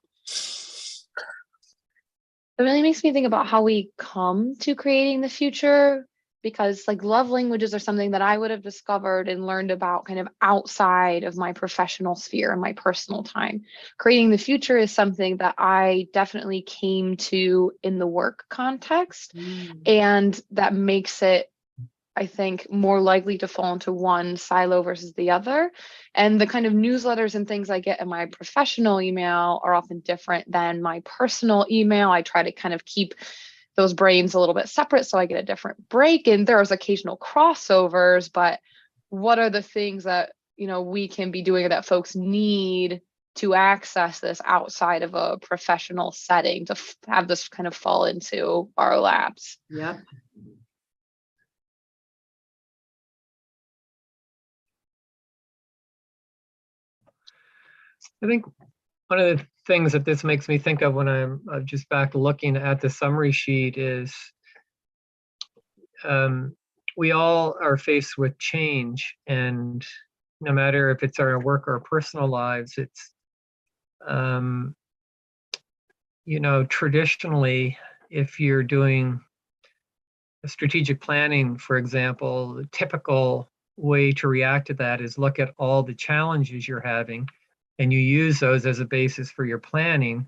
S3: It really makes me think about how we come to creating the future, because like love languages are something that I would have discovered and learned about kind of outside of my professional sphere and my personal time. Creating the future is something that I definitely came to in the work context, and that makes it, I think, more likely to fall into one silo versus the other. And the kind of newsletters and things I get in my professional email are often different than my personal email. I try to kind of keep those brains a little bit separate so I get a different break. And there's occasional crossovers, but what are the things that, we can be doing that folks need to access this outside of a professional setting to have this kind of fall into our laps?
S1: Yeah.
S5: I think one of the things that this makes me think of when I'm just back looking at the summary sheet is we all are faced with change, and no matter if it's our work or our personal lives, it's traditionally, if you're doing a strategic planning, for example, the typical way to react to that is look at all the challenges you're having, and you use those as a basis for your planning.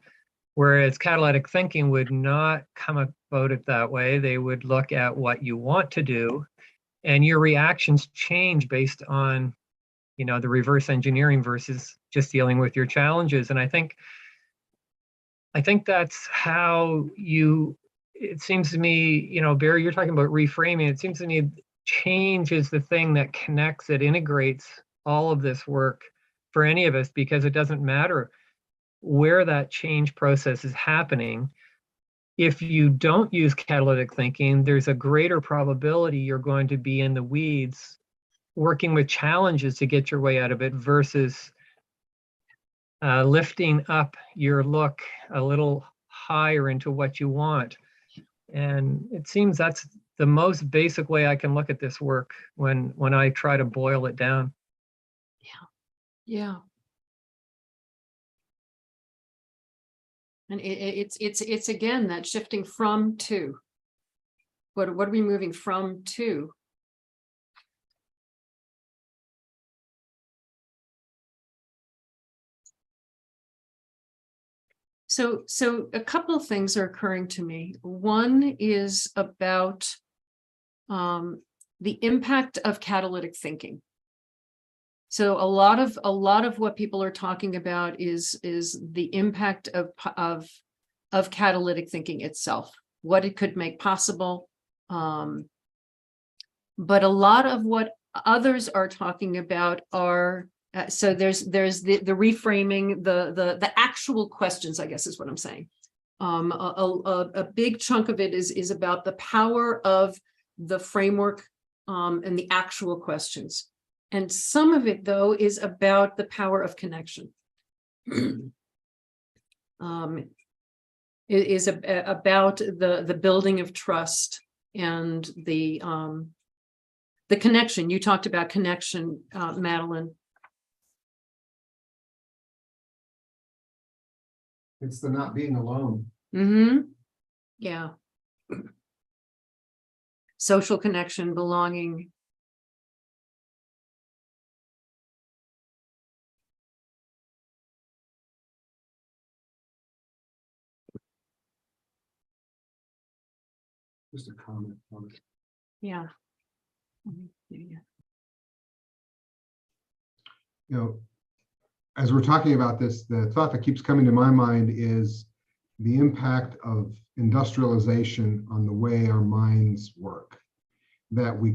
S5: Whereas catalytic thinking would not come about it that way. They would look at what you want to do, and your reactions change based on, the reverse engineering versus just dealing with your challenges. And I think that's how it seems to me, Barry, you're talking about reframing. It seems to me change is the thing that connects, it integrates all of this work for any of us, because it doesn't matter where that change process is happening. If you don't use catalytic thinking, there's a greater probability you're going to be in the weeds working with challenges to get your way out of it versus lifting up your look a little higher into what you want. And it seems that's the most basic way I can look at this work when I try to boil it down.
S1: Yeah. And it's again that shifting from to. What are we moving from to? So a couple of things are occurring to me. One is about the impact of catalytic thinking. So a lot of what people are talking about is the impact of catalytic thinking itself, what it could make possible. But a lot of what others are talking about are so there's the reframing, the actual questions, I guess is what I'm saying. A big chunk of it is about the power of the framework and the actual questions. And some of it, though, is about the power of connection. It is about the building of trust and the connection. You talked about connection, Madeline.
S2: It's the not being alone.
S1: Mm-hmm. Yeah. Social connection, belonging.
S2: Just a comment on it.
S1: Yeah.
S2: You know, as we're talking about this, the thought that keeps coming to my mind is the impact of industrialization on the way our minds work, that we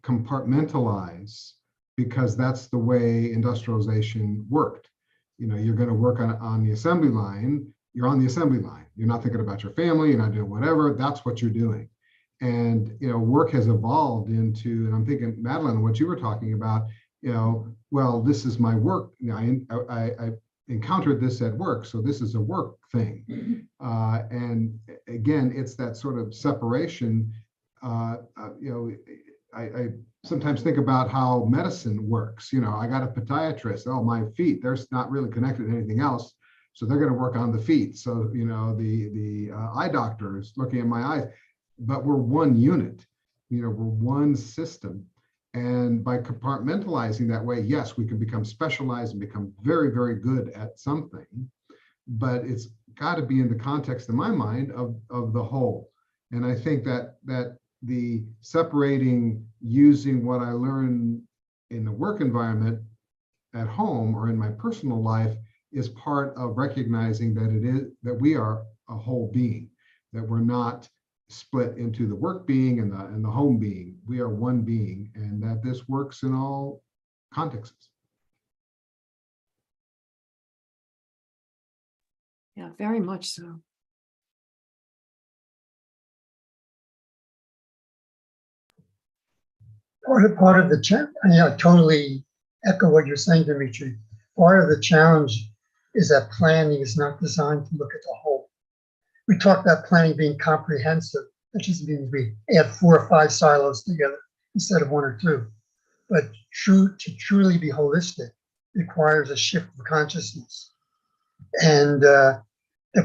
S2: compartmentalize because that's the way industrialization worked. You know, you're going to work on the assembly line, you're on the assembly line. You're not thinking about your family, you're not doing whatever, that's what you're doing. And, you know, work has evolved into, and I'm thinking, Madeline, what you were talking about, you know, well, this is my work. You know, I encountered this at work, so this is a work thing. And again, it's that sort of separation. You know, I sometimes think about how medicine works. You know, I got a podiatrist. Oh, my feet, they're not really connected to anything else, so they're going to work on the feet. So, you know, the eye doctor is looking at my eyes, but we're one unit. You know, we're one system. And by compartmentalizing that way, yes, we can become specialized and become very, very good at something, but it's got to be in the context, in my mind, of the whole. And I think that the separating, using what I learned in the work environment at home or in my personal life is part of recognizing that we are a whole being, that we're not split into the work being and the home being. We are one being, and that this works in all contexts.
S1: Yeah, very much so.
S6: Part of the challenge, I totally echo what you're saying, Dimitri. Part of the challenge is that planning is not designed to look at the whole. We talk about planning being comprehensive. That just means we add 4 or 5 silos together instead of 1 or 2. But to truly be holistic requires a shift of consciousness. And the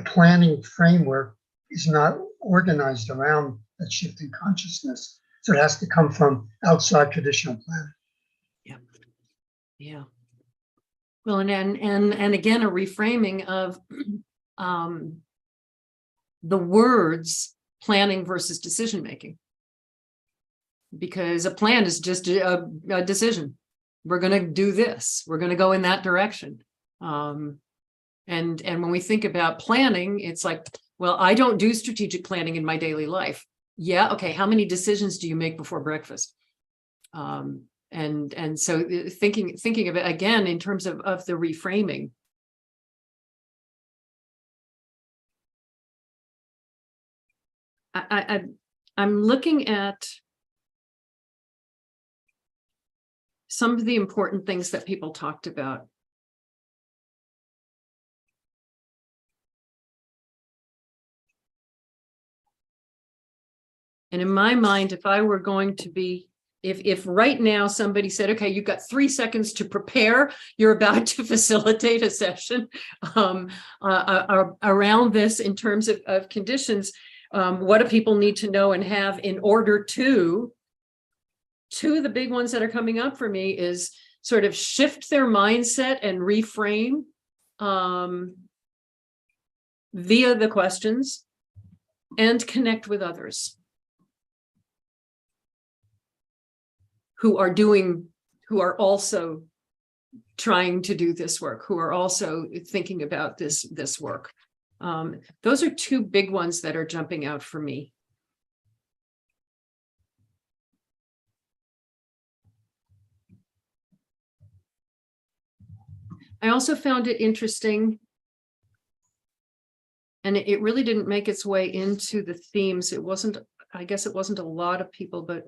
S6: planning framework is not organized around that shift in consciousness. So it has to come from outside traditional planning.
S1: Yeah. Yeah. Well, and again, a reframing of the words planning versus decision making, because a plan is just a decision. We're going to do this. We're going to go in that direction. And when we think about planning, it's like, well, I don't do strategic planning in my daily life. Yeah, okay. How many decisions do you make before breakfast? And so thinking of it again in terms of the reframing. I'm looking at some of the important things that people talked about. And in my mind, if I were going to be, if right now somebody said, okay, you've got 3 seconds to prepare, you're about to facilitate a session around this in terms of conditions, what do people need to know and have in order to, two of the big ones that are coming up for me is sort of shift their mindset and reframe via the questions and connect with others. who are also trying to do this work, who are also thinking about this work. Those are two big ones that are jumping out for me. I also found it interesting, and it really didn't make its way into the themes. It wasn't, I guess it wasn't a lot of people, but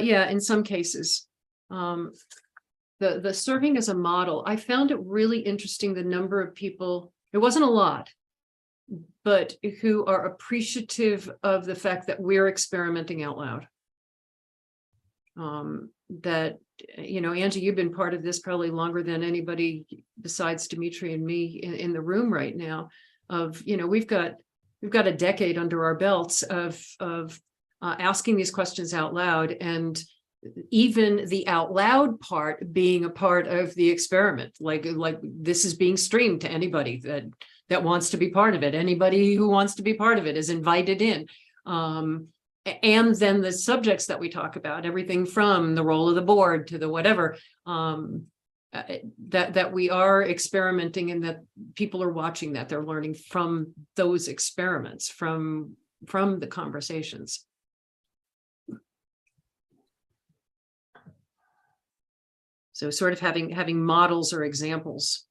S1: yeah, in some cases. The serving as a model, I found it really interesting, the number of people, it wasn't a lot, but who are appreciative of the fact that we're experimenting out loud. That, you know, Angie, you've been part of this probably longer than anybody besides Dimitri and me in the room right now. Of, you know, we've got a decade under our belts of asking these questions out loud, and even the out loud part being a part of the experiment. Like this is being streamed to anybody that wants to be part of it. Anybody who wants to be part of it is invited in. And then the subjects that we talk about, everything from the role of the board to the whatever, that we are experimenting, and that people are watching, that they're learning from those experiments, from the conversations. So sort of having models or examples.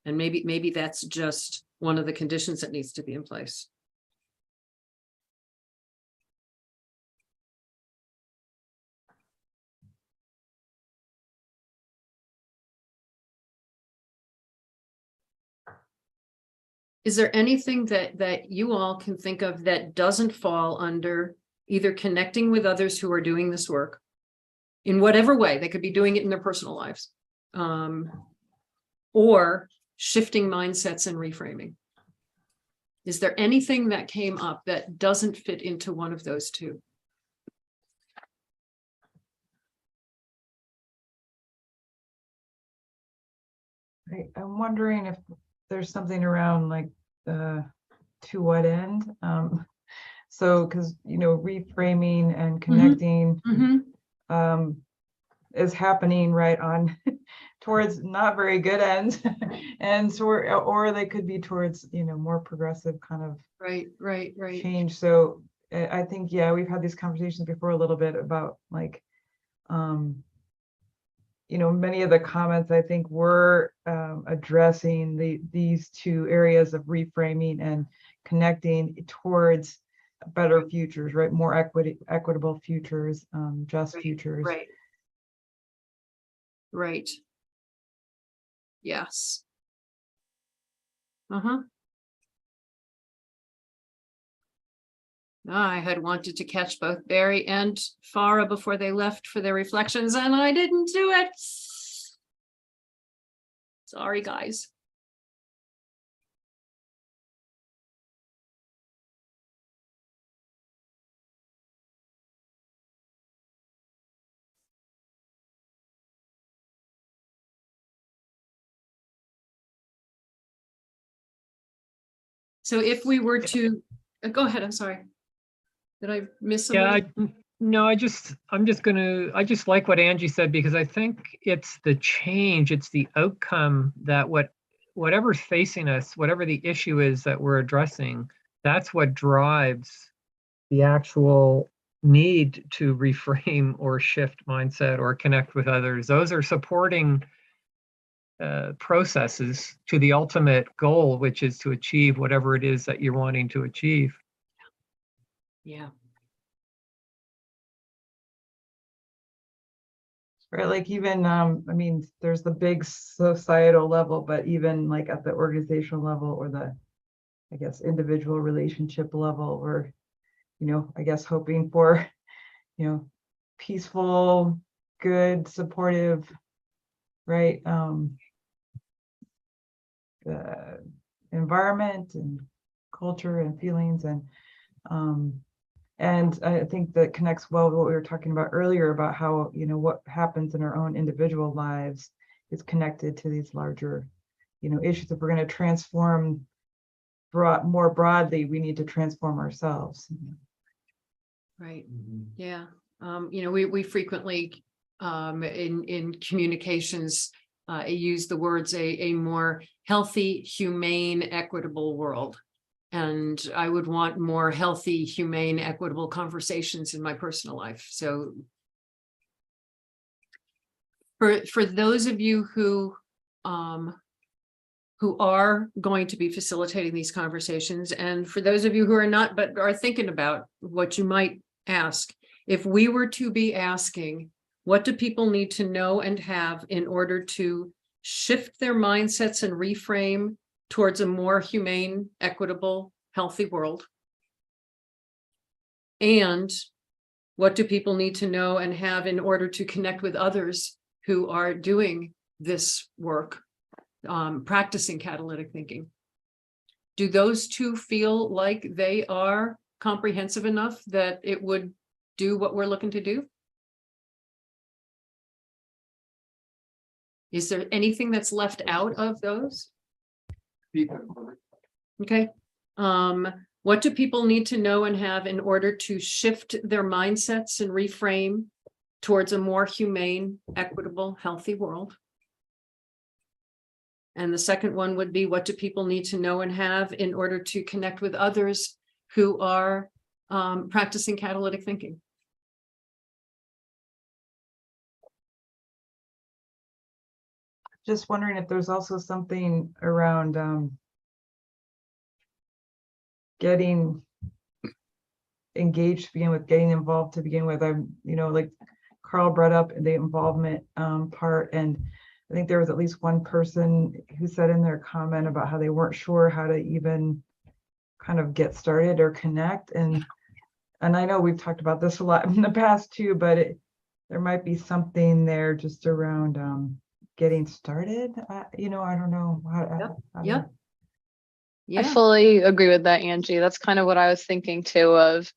S1: And maybe that's just one of the conditions that needs to be in place. Is there anything that you all can think of that doesn't fall under either connecting with others who are doing this work in whatever way? They could be doing it in their personal lives, or shifting mindsets and reframing. Is there anything that came up that doesn't fit into one of those two?
S4: I'm wondering if there's something around like to what end? So, because, you know, reframing and connecting is happening right on towards not very good ends, and so or they could be towards, you know, more progressive kind of
S1: right
S4: change. So I think, yeah, we've had these conversations before a little bit about like you know, many of the comments I think were addressing these two areas of reframing and connecting towards better futures, right? More equitable futures, just futures.
S1: Right. Yes. I had wanted to catch both Barry and Farah before they left for their reflections, and I didn't do it. Sorry, guys. So if we were to go ahead, I'm sorry. Did I miss something?
S5: Yeah, no, I just like what Angie said, because I think it's the change, it's the outcome that whatever's facing us, whatever the issue is that we're addressing, that's what drives the actual need to reframe or shift mindset or connect with others. Those are supporting processes to the ultimate goal, which is to achieve whatever it is that you're wanting to achieve.
S1: Yeah.
S4: Right, like even I mean, there's the big societal level, but even like at the organizational level, or the, I guess, individual relationship level, or, you know, I guess hoping for, you know, peaceful, good, supportive, right, environment and culture and feelings, and I think that connects well with what we were talking about earlier about how, you know, what happens in our own individual lives is connected to these larger, you know, issues. If we're going to transform more broadly, we need to transform ourselves.
S1: Right. Yeah. We frequently in communications use the words a more healthy, humane, equitable world. And I would want more healthy, humane, equitable conversations in my personal life. So for those of you who are going to be facilitating these conversations, and for those of you who are not, but are thinking about what you might ask, if we were to be asking, what do people need to know and have in order to shift their mindsets and reframe towards a more humane, equitable, healthy world? And what do people need to know and have in order to connect with others who are doing this work, practicing catalytic thinking? Do those two feel like they are comprehensive enough that it would do what we're looking to do? Is there anything that's left out of those? Okay. What do people need to know and have in order to shift their mindsets and reframe towards a more humane, equitable, healthy world? And the second one would be, what do people need to know and have in order to connect with others who are practicing catalytic thinking?
S4: Just wondering if there's also something around getting engaged to begin with, getting involved to begin with. I'm, like Carl brought up the involvement part, and I think there was at least one person who said in their comment about how they weren't sure how to even kind of get started or connect. And I know we've talked about this a lot in the past too, but there might be something there just around getting started. I don't know how.
S1: Yeah.
S3: I fully agree with that, Angie. That's kind of what I was thinking too, of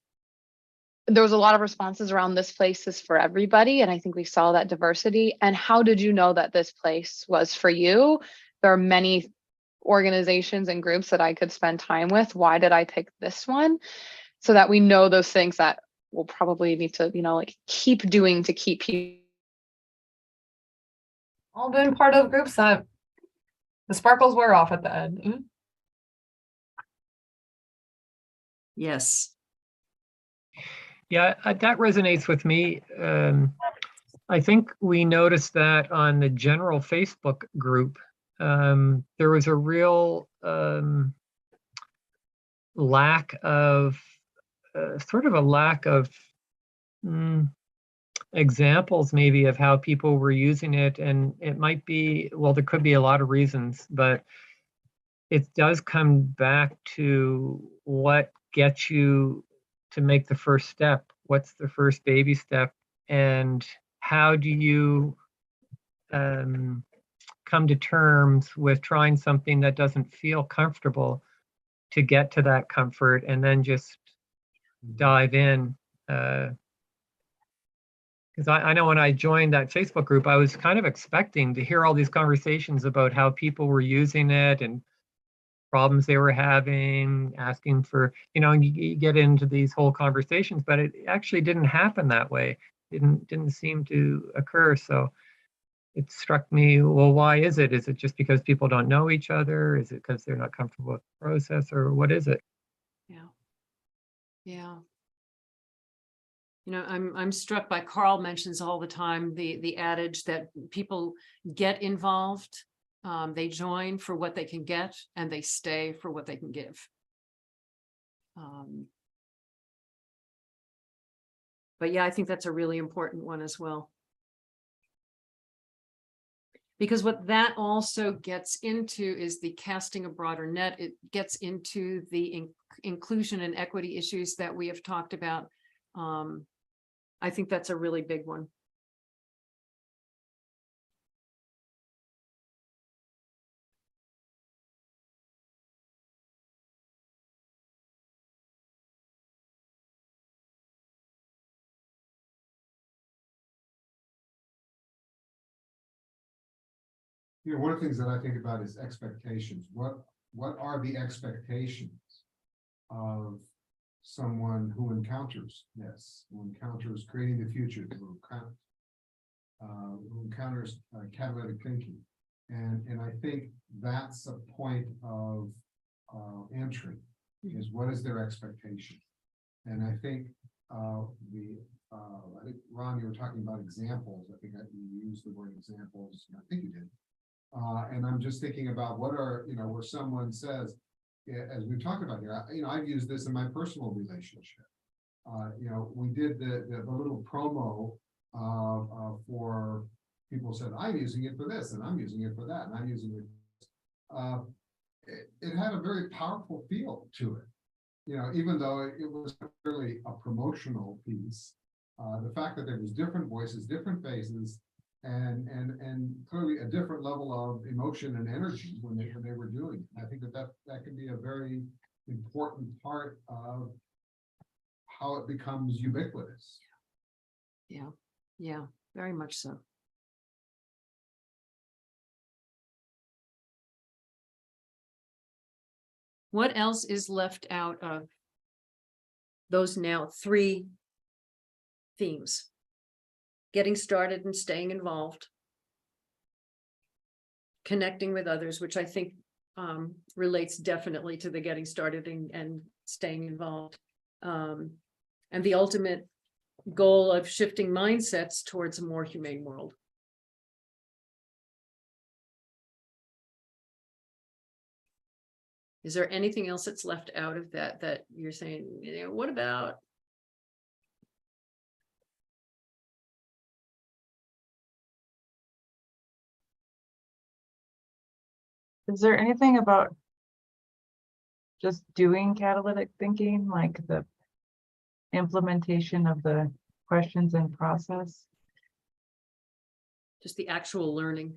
S3: there was a lot of responses around this place is for everybody. And I think we saw that diversity. And how did you know that this place was for you? There are many organizations and groups that I could spend time with. Why did I pick this one? So that we know those things that we'll probably need to, keep doing to keep people.
S10: All been part of groups that the sparkles wear off at the end. Mm-hmm.
S1: Yes.
S5: Yeah, that resonates with me. I think we noticed that on the general Facebook group, there was a real lack of examples maybe of how people were using it. And it might be, well, there could be a lot of reasons, but it does come back to what gets you to make the first step. What's the first baby step? And how do you come to terms with trying something that doesn't feel comfortable to get to that comfort, and then just dive in? Because I know when I joined that Facebook group, I was kind of expecting to hear all these conversations about how people were using it and problems they were having, asking for, you get into these whole conversations, but it actually didn't happen that way. Didn't seem to occur. So it struck me, well, why is it? Is it just because people don't know each other? Is it because they're not comfortable with the process, or what is it?
S1: Yeah. I'm struck by, Carl mentions all the time the adage that people get involved, they join for what they can get, and they stay for what they can give. But yeah, I think that's a really important one as well. Because what that also gets into is the casting a broader net. It gets into the inclusion and equity issues that we have talked about. I think that's a really big one.
S2: One of the things that I think about is expectations. What are the expectations of someone who encounters this, who encounters creating the future, who encounters catalytic thinking. And I think that's a point of entry, is what is their expectation? And I think I think, Ron, you were talking about examples. I think you used the word examples. I think you did. And I'm just thinking about what are, where someone says, as we've talked about here, I've used this in my personal relationship. We did the little promo for people said, I'm using it for this, and I'm using it for that, and I'm using it. It had a very powerful feel to it. Even though it was really a promotional piece, the fact that there was different voices, different faces, and clearly a different level of emotion and energy when they were doing it. I think that can be a very important part of how it becomes ubiquitous.
S1: Yeah, very much so. What else is left out of those now 3 themes? Getting started and staying involved. Connecting with others, which I think relates definitely to the getting started and staying involved. And the ultimate goal of shifting mindsets towards a more humane world. Is there anything else that's left out of that you're saying, what about?
S4: Is there anything about just doing catalytic thinking, like the implementation of the questions and process?
S1: Just the actual learning.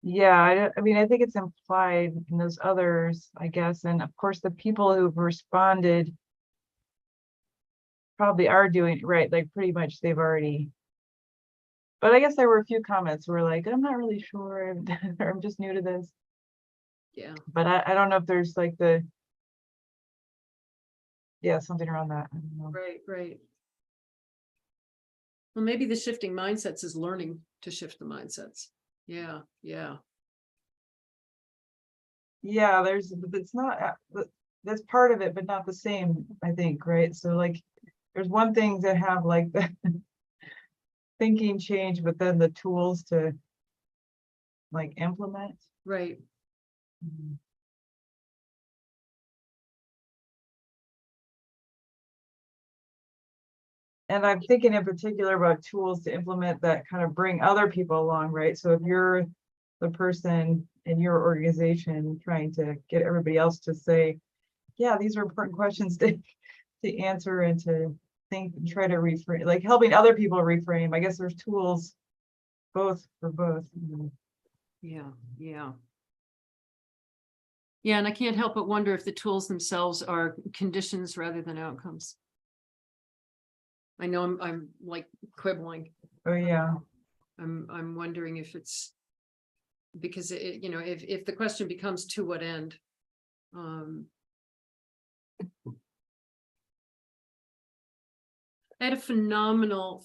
S4: Yeah, I mean, I think it's implied in those others, I guess. And of course, the people who've responded probably are doing it right. Like pretty much they've already. But I guess there were a few comments where like, I'm not really sure, or I'm just new to this.
S1: Yeah.
S4: But I don't know if there's like something around that. I don't know.
S1: Right. Well, maybe the shifting mindsets is learning to shift the mindsets. Yeah.
S4: It's not, that's part of it, but not the same, I think, right? So like, there's one thing to have like the thinking change, but then the tools to like implement.
S1: Right.
S4: And I'm thinking in particular about tools to implement that kind of bring other people along, right? So if you're the person in your organization trying to get everybody else to say, yeah, these are important questions to answer and to think and try to reframe, like helping other people reframe. I guess there's tools for both.
S1: Yeah. And I can't help but wonder if the tools themselves are conditions rather than outcomes. I know I'm like quibbling.
S4: Oh yeah.
S1: I'm wondering if it's because if the question becomes to what end. I had a phenomenal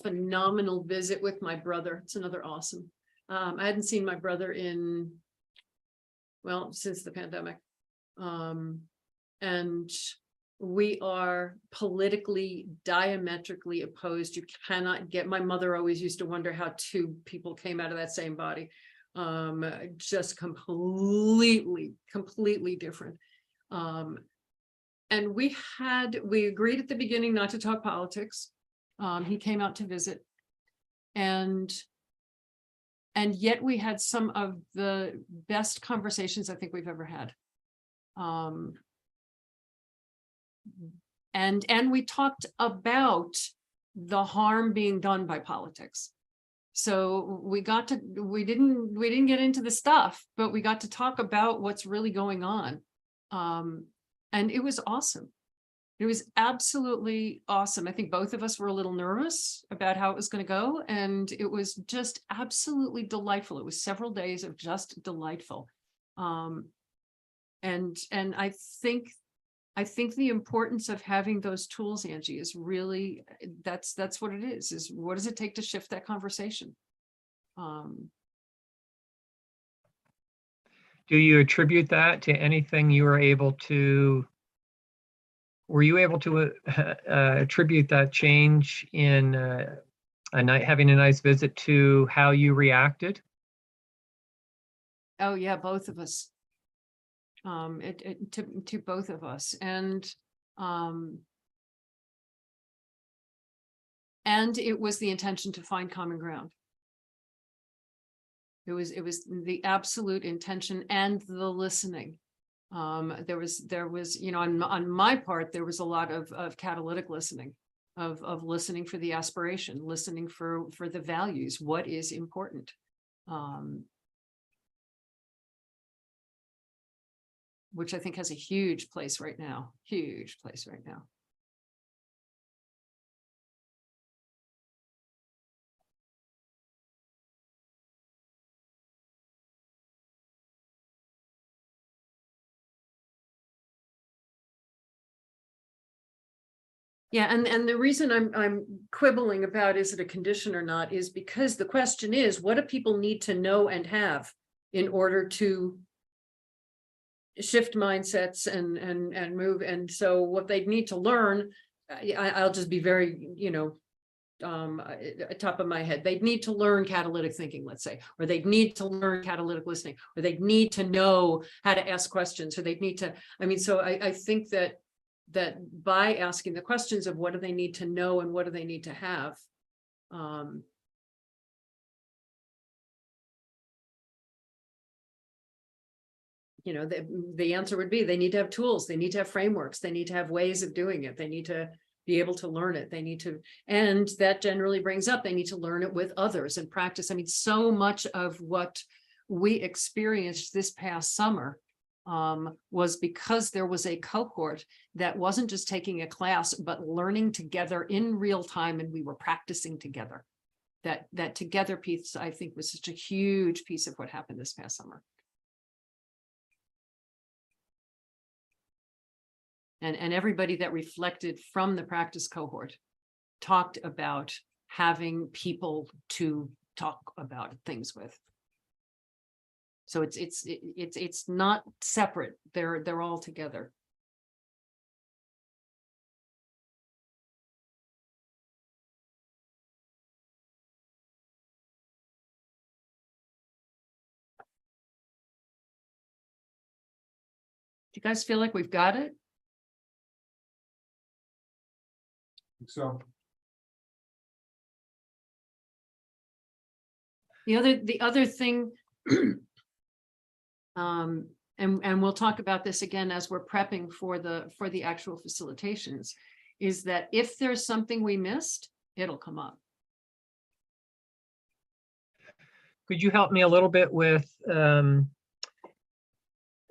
S1: visit with my brother. It's another awesome. I hadn't seen my brother since the pandemic. And we are politically diametrically opposed. You cannot get, my mother always used to wonder how 2 people came out of that same body. Just completely different. And we agreed at the beginning not to talk politics. He came out to visit, and yet we had some of the best conversations I think we've ever had. And we talked about the harm being done by politics. So we didn't get into the stuff, but we got to talk about what's really going on. And it was awesome. It was absolutely awesome. I think both of us were a little nervous about how it was going to go, and it was just absolutely delightful. It was several days of just delightful. And I think I think the importance of having those tools, Angie, is really, that's what it is what does it take to shift that conversation?
S5: Do you attribute that to anything you were able to, were you able to attribute that change in having a nice visit to how you reacted?
S1: Oh yeah, both of us. To both of us, and it was the intention to find common ground. It was the absolute intention and the listening. There was, you know, on my part, there was a lot of catalytic listening, of listening for the aspiration, listening for the values, what is important. Which I think has a huge place right now, huge place right now. Yeah, and the reason I'm quibbling about is it a condition or not is because the question is, what do people need to know and have in order to shift mindsets and move? And so what they need to learn, I'll just be very, you know, top of my head, they'd need to learn catalytic thinking, let's say, or they'd need to learn catalytic listening, or they'd need to know how to ask questions, or they'd need to, I mean, so I think that by asking the questions of what do they need to know and what do they need to have, you know, the answer would be they need to have tools, they need to have frameworks, they need to have ways of doing it, they need to be able to learn it, they need to, and that generally brings up, they need to learn it with others and practice. I mean, so much of what we experienced this past summer was because there was a cohort that wasn't just taking a class, but learning together in real time, and we were practicing together. That together piece, I think, was such a huge piece of what happened this past summer. And everybody that reflected from the practice cohort talked about having people to talk about things with. So it's not separate. They're all together. Do you guys feel like we've got it?
S2: So
S1: the other thing, and we'll talk about this again as we're prepping for the actual facilitations, is that if there's something we missed, it'll come up.
S5: Could you help me a little bit with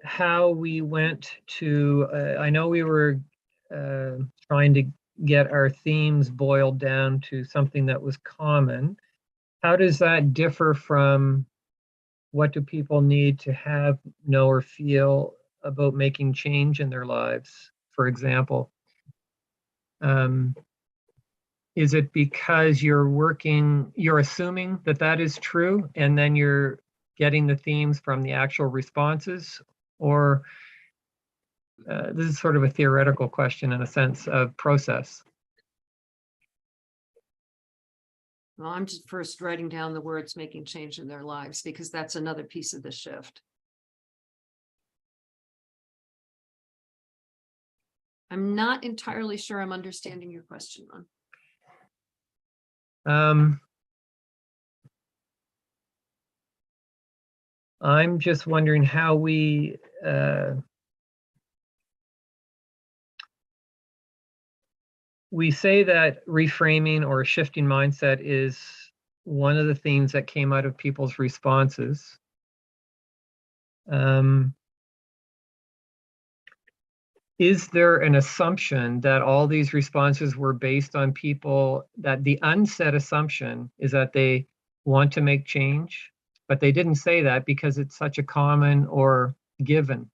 S5: how we went to, I know we were trying to get our themes boiled down to something that was common. How does that differ from what do people need to have, know, or feel about making change in their lives? For example, is it because you're assuming that that is true, and then you're getting the themes from the actual responses? Or this is sort of a theoretical question in a sense of process.
S1: Well, I'm just first writing down the words making change in their lives, because that's another piece of the shift. I'm not entirely sure I'm understanding your question, Ron.
S5: I'm just wondering how we say that reframing or shifting mindset is one of the themes that came out of people's responses. Is there an assumption that all these responses were based on people, that the unsaid assumption is that they want to make change, but they didn't say that because it's such a common or given?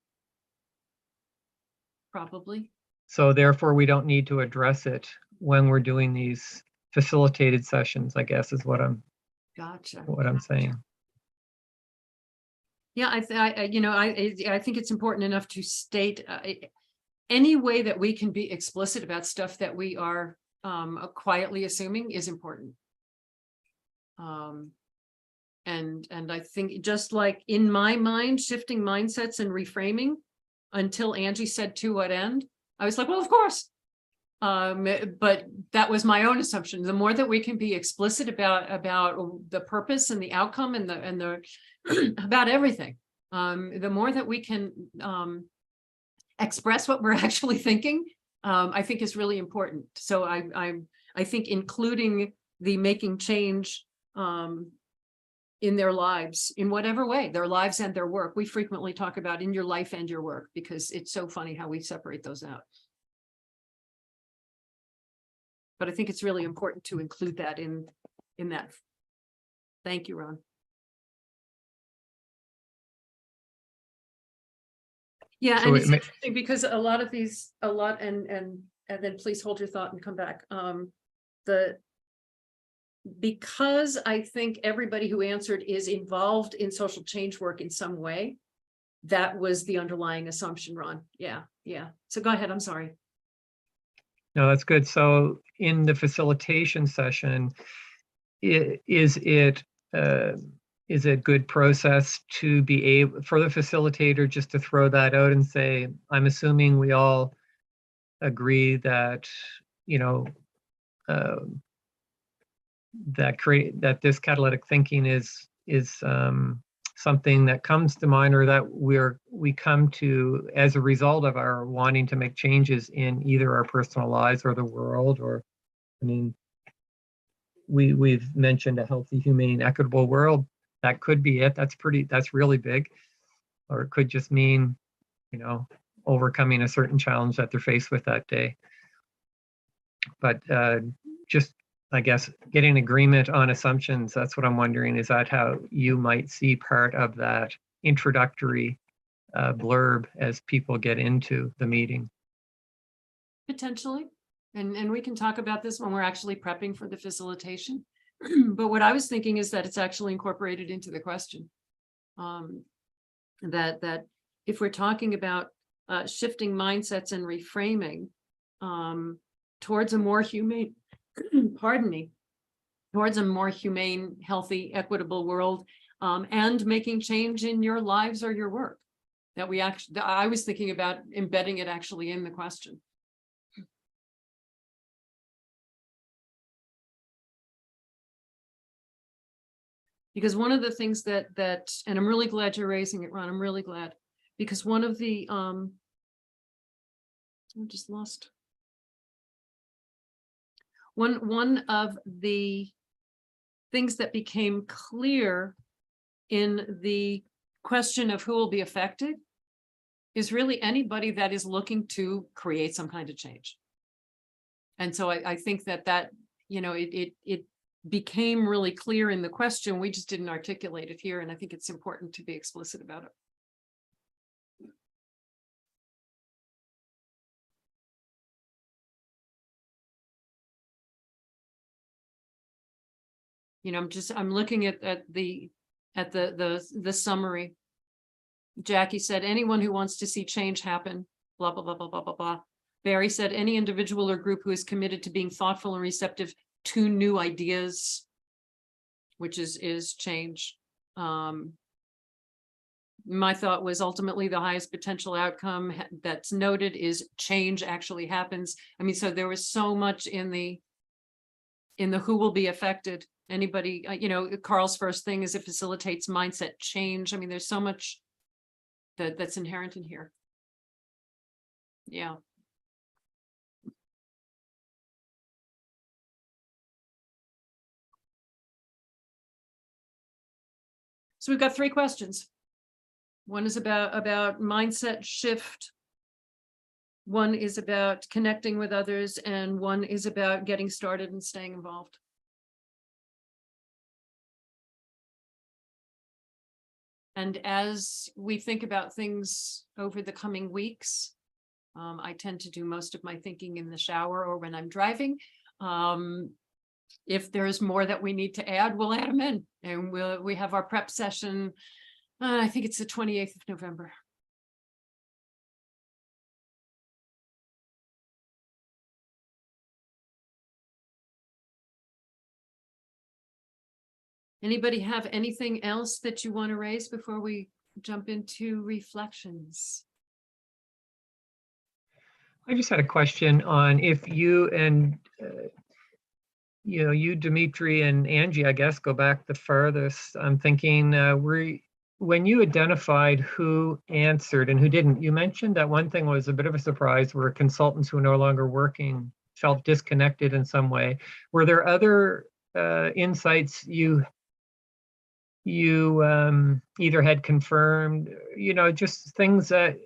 S1: Probably.
S5: So therefore, we don't need to address it when we're doing these facilitated sessions, I guess is what I'm
S1: Gotcha.
S5: saying.
S1: Yeah, I think it's important enough to state any way that we can be explicit about stuff that we are quietly assuming is important. And I think just like in my mind, shifting mindsets and reframing until Angie said to what end, I was like, well, of course. But that was my own assumption. The more that we can be explicit about the purpose and the outcome and the about everything, the more that we can express what we're actually thinking, I think is really important. So I think including the making change in their lives, in whatever way, their lives and their work. We frequently talk about in your life and your work because it's so funny how we separate those out. But I think it's really important to include that in that. Thank you, Ron. Yeah,
S5: So
S1: and
S5: it
S1: it's
S5: ma-
S1: interesting because a lot of these, and then please hold your thought and come back. Because I think everybody who answered is involved in social change work in some way. That was the underlying assumption, Ron. Yeah. So go ahead. I'm sorry.
S5: No, that's good. So in the facilitation session, is it a good process to be able for the facilitator just to throw that out and say, I'm assuming we all agree that, you know, that this catalytic thinking is something that comes to mind, or that we come to as a result of our wanting to make changes in either our personal lives or the world. Or, I mean, we've mentioned a healthy, humane, equitable world. That could be it. That's really big. Or it could just mean, you know, overcoming a certain challenge that they're faced with that day. But just, I guess, getting agreement on assumptions, that's what I'm wondering. Is that how you might see part of that introductory blurb as people get into the meeting?
S1: Potentially. And we can talk about this when we're actually prepping for the facilitation. But what I was thinking is that it's actually incorporated into the question. That if we're talking about shifting mindsets and reframing towards a more humane, pardon me, towards a more humane, healthy, equitable world, and making change in your lives or your work, that I was thinking about embedding it actually in the question. Because one of the things that, and I'm really glad you're raising it, Ron, I'm really glad, because one of the, I just lost. One of the things that became clear in the question of who will be affected is really anybody that is looking to create some kind of change. And so I think that, you know, it became really clear in the question. We just didn't articulate it here. And I think it's important to be explicit about it. You know, I'm looking at the summary. Jackie said, anyone who wants to see change happen, blah, blah, blah, blah, blah, blah, blah. Barry said, any individual or group who is committed to being thoughtful and receptive to new ideas, which is change. My thought was ultimately the highest potential outcome that's noted is change actually happens. I mean, so there was so much in the who will be affected. Anybody, you know, Carl's first thing is it facilitates mindset change. I mean, there's so much that's inherent in here. Yeah. So we've got 3 questions. One is about mindset shift. One is about connecting with others, and one is about getting started and staying involved. And as we think about things over the coming weeks, I tend to do most of my thinking in the shower or when I'm driving. If there's more that we need to add, we'll add them in, and we have our prep session. I think it's the 28th of November. Anybody have anything else that you want to raise before we jump into reflections?
S5: I just had a question on if you and, you, Dimitri, and Angie, I guess, go back the furthest. I'm thinking, when you identified who answered and who didn't, you mentioned that one thing was a bit of a surprise where consultants who are no longer working felt disconnected in some way. Were there other insights you either had confirmed, just things that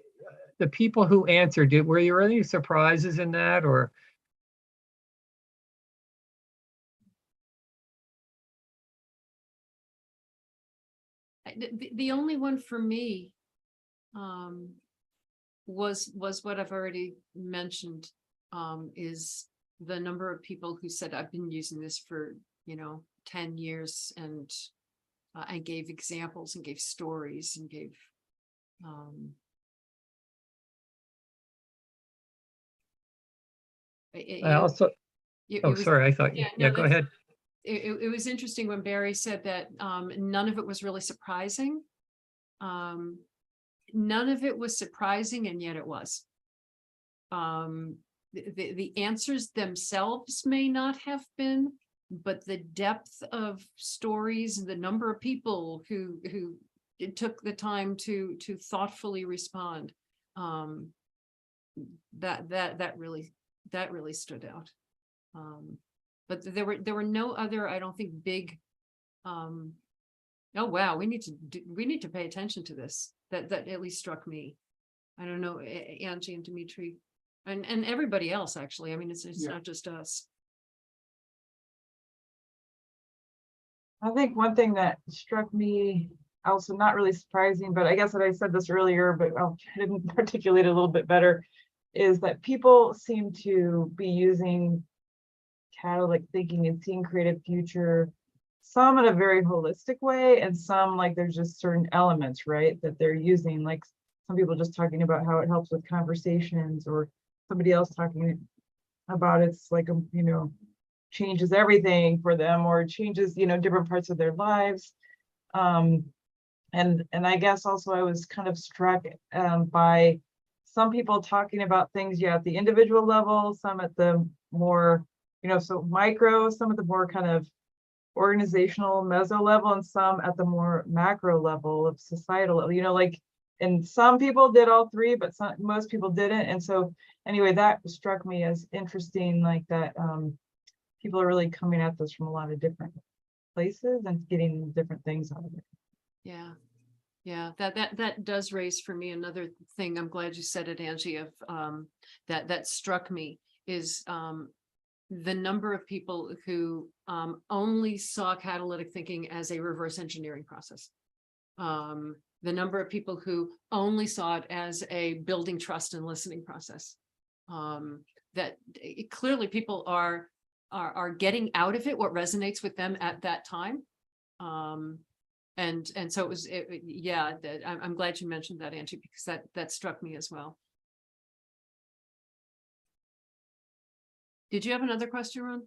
S5: the people who answered it, were there any surprises in that, or?
S1: The only one for me was what I've already mentioned, is the number of people who said, I've been using this for 10 years, and I gave examples and gave stories and gave
S5: I also, sorry, I thought, go ahead.
S1: It was interesting when Barry said that none of it was really surprising. None of it was surprising, and yet it was. The answers themselves may not have been, but the depth of stories and the number of people who took the time to thoughtfully respond, that really stood out. But there were no other, I don't think, big oh wow, we need to pay attention to this, that at least struck me. I don't know, Angie and Dimitri and everybody else, actually. I mean, it's not just us.
S4: I think one thing that struck me, also not really surprising, but I guess that I said this earlier, but I'll try to articulate it a little bit better, is that people seem to be using catalytic thinking and seeing creative future, some in a very holistic way, and some like there's just certain elements, right, that they're using, like some people just talking about how it helps with conversations, or somebody else talking about it's like changes everything for them, or changes different parts of their lives. And I guess also I was kind of struck by some people talking about things at the individual level, some at the more so micro, some at the more kind of organizational meso level, and some at the more macro level of societal, and some people did all three, but most people didn't. And so anyway, that struck me as interesting, like that people are really coming at this from a lot of different places and getting different things out of it.
S1: Yeah, that does raise for me another thing. I'm glad you said it, Angie, of that struck me is the number of people who only saw catalytic thinking as a reverse engineering process. The number of people who only saw it as a building trust and listening process. That clearly people are getting out of it what resonates with them at that time. And so it was, I'm glad you mentioned that, Angie, because that struck me as well. Did you have another question, Ron?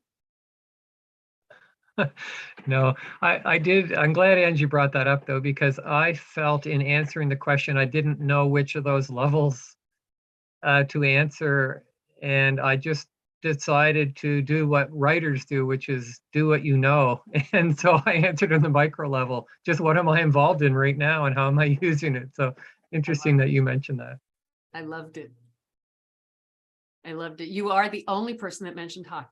S5: No, I did. I'm glad Angie brought that up, though, because I felt in answering the question, I didn't know which of those levels to answer. And I just decided to do what writers do, which is do what you know. And so I answered on the micro level, just what am I involved in right now and how am I using it? So interesting that you mentioned that.
S1: I loved it. You are the only person that mentioned hockey.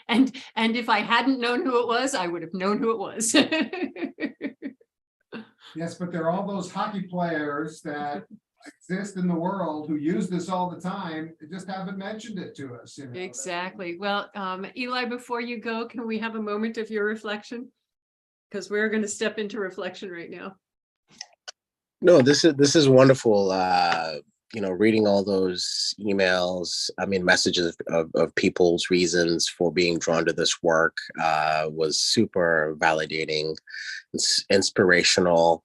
S1: and if I hadn't known who it was, I would have known who it was.
S2: Yes, but there are all those hockey players that exist in the world who use this all the time, they just haven't mentioned it to us.
S1: Exactly. Well, Eli, before you go, can we have a moment of your reflection? Because we're going to step into reflection right now.
S9: No, this is wonderful. Reading all those emails, I mean, messages of people's reasons for being drawn to this work was super validating, inspirational,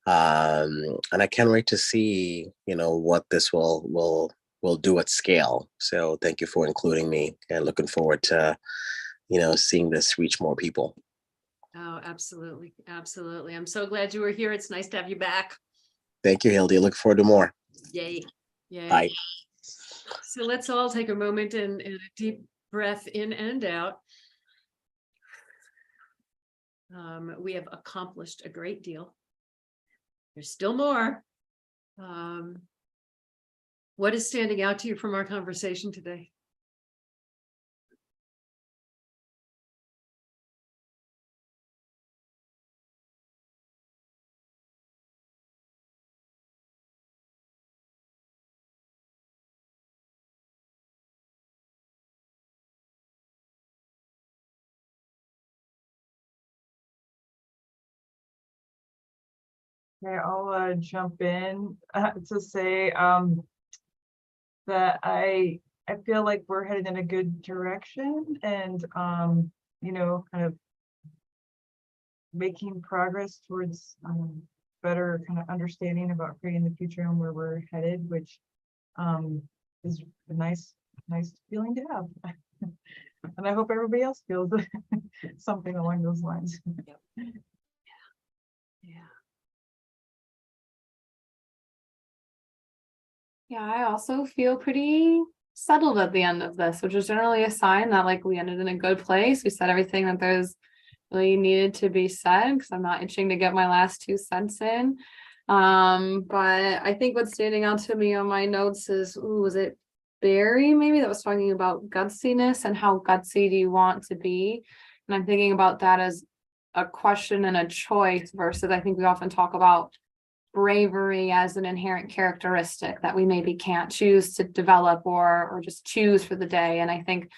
S9: and I can't wait to see, what this will do at scale. So thank you for including me, and looking forward to, seeing this reach more people.
S1: Oh, absolutely. Absolutely. I'm so glad you were here. It's nice to have you back.
S9: Thank you, Hildy. Look forward to more.
S1: Yay. Yay.
S9: Bye.
S1: So let's all take a moment and a deep breath in and out. We have accomplished a great deal. There's still more. What is standing out to you from our conversation today?
S4: Okay, I'll jump in to say that I feel like we're headed in a good direction, and kind of making progress towards better kind of understanding about creating the future and where we're headed, which is a nice feeling to have. And I hope everybody else feels something along those lines.
S1: Yep. Yeah.
S10: Yeah, I also feel pretty settled at the end of this, which is generally a sign that like we ended in a good place. We said everything that there's really needed to be said, because I'm not itching to get my last 2 cents in. But I think what's standing out to me on my notes is, was it Barry maybe that was talking about gutsiness and how gutsy do you want to be? And I'm thinking about that as a question and a choice versus I think we often talk about bravery as an inherent characteristic that we maybe can't choose to develop or just choose for the day. And I think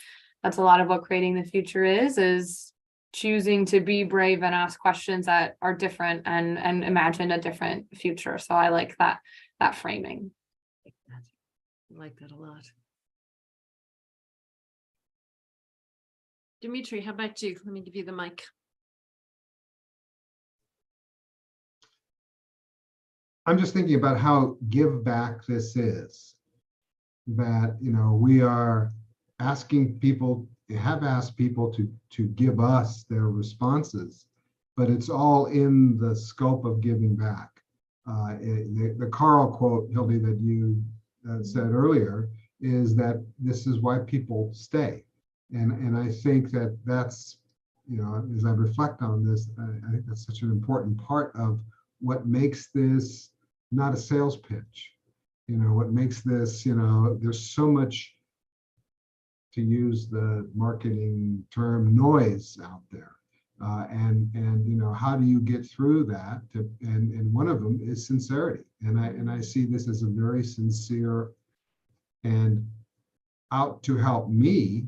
S10: that's a lot of what creating the future is choosing to be brave and ask questions that are different and imagine a different future. So I like that framing.
S1: I like that a lot. Dimitri, how about you? Let me give you the mic.
S2: I'm just thinking about how give back this is. That, we are asking people, have asked people to give us their responses, but it's all in the scope of giving back. The Carl quote, Hildy, that you said earlier, is that this is why people stay. And I think that's, as I reflect on this, I think that's such an important part of what makes this not a sales pitch. What makes this, there's so much, to use the marketing term, noise out there. And how do you get through that? And one of them is sincerity. And I see this as a very sincere and out to help me,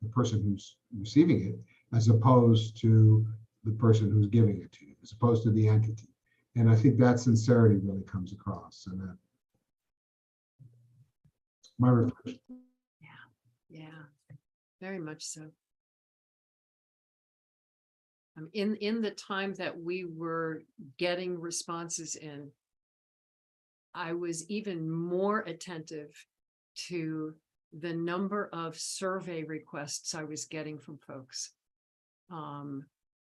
S2: the person who's receiving it, as opposed to the person who's giving it to you, as opposed to the entity. And I think that sincerity really comes across. And that my reflection.
S1: Yeah, very much so. In the time that we were getting responses in, I was even more attentive to the number of survey requests I was getting from folks.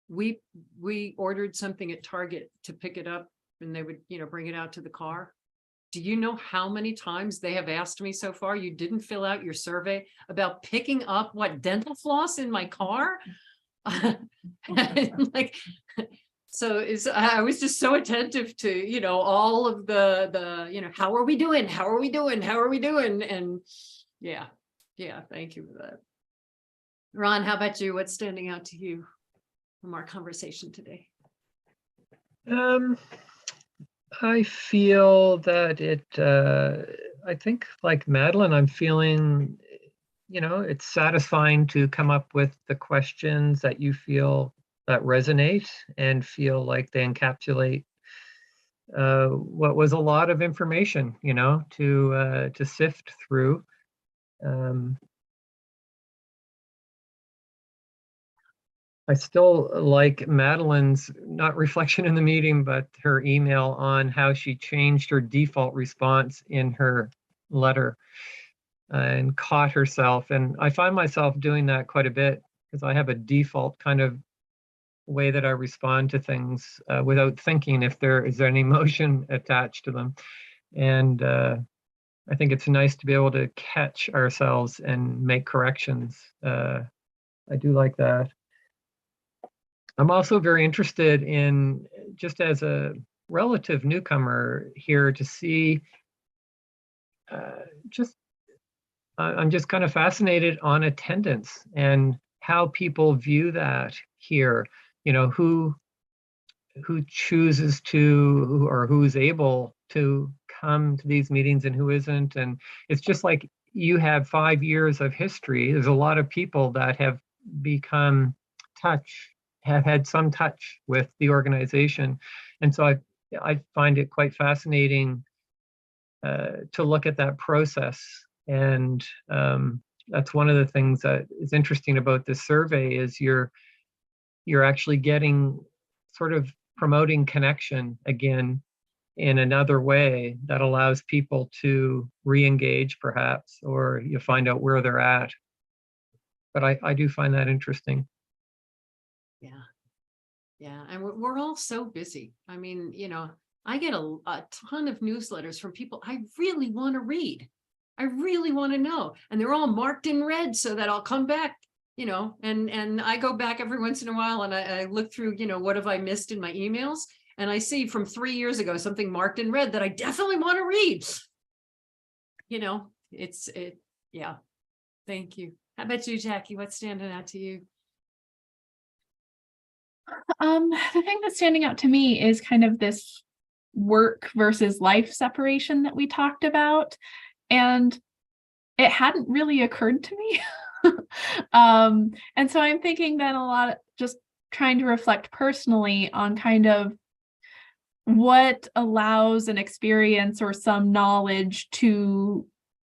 S1: We ordered something at Target to pick it up, and they would, bring it out to the car. Do you know how many times they have asked me so far, you didn't fill out your survey about picking up dental floss in my car? Like, so I was just so attentive to, all of the, how are we doing? How are we doing? How are we doing? And yeah, thank you for that. Ron, how about you? What's standing out to you from our conversation today?
S5: I feel that I think like Madeline, I'm feeling, it's satisfying to come up with the questions that you feel that resonate and feel like they encapsulate what was a lot of information, you know, to sift through. I still like Madeline's, not reflection in the meeting, but her email on how she changed her default response in her letter and caught herself. And I find myself doing that quite a bit because I have a default kind of way that I respond to things without thinking if there is any emotion attached to them. And I think it's nice to be able to catch ourselves and make corrections. I do like that. I'm also very interested in, just as a relative newcomer here, to see I'm just kind of fascinated on attendance and how people view that here. You know, who chooses to, or who's able to come to these meetings and who isn't. And it's just like you have 5 years of history. There's a lot of people that have become have had some touch with the organization. And so I find it quite fascinating to look at that process. And that's one of the things that is interesting about this survey is you're actually getting sort of promoting connection again in another way that allows people to re-engage perhaps, or you find out where they're at. But I do find that interesting.
S1: Yeah. Yeah. And we're all so busy. I mean, you know, I get a ton of newsletters from people I really want to read. I really want to know. And they're all marked in red so that I'll come back, you know, and I go back every once in a while and I look through, you know, what have I missed in my emails? And I see from 3 years ago, something marked in red that I definitely want to read. You know, yeah. Thank you. How about you, Jackie? What's standing out to you?
S8: The thing that's standing out to me is kind of this work versus life separation that we talked about. And it hadn't really occurred to me. And so I'm thinking that a lot, just trying to reflect personally on kind of what allows an experience or some knowledge to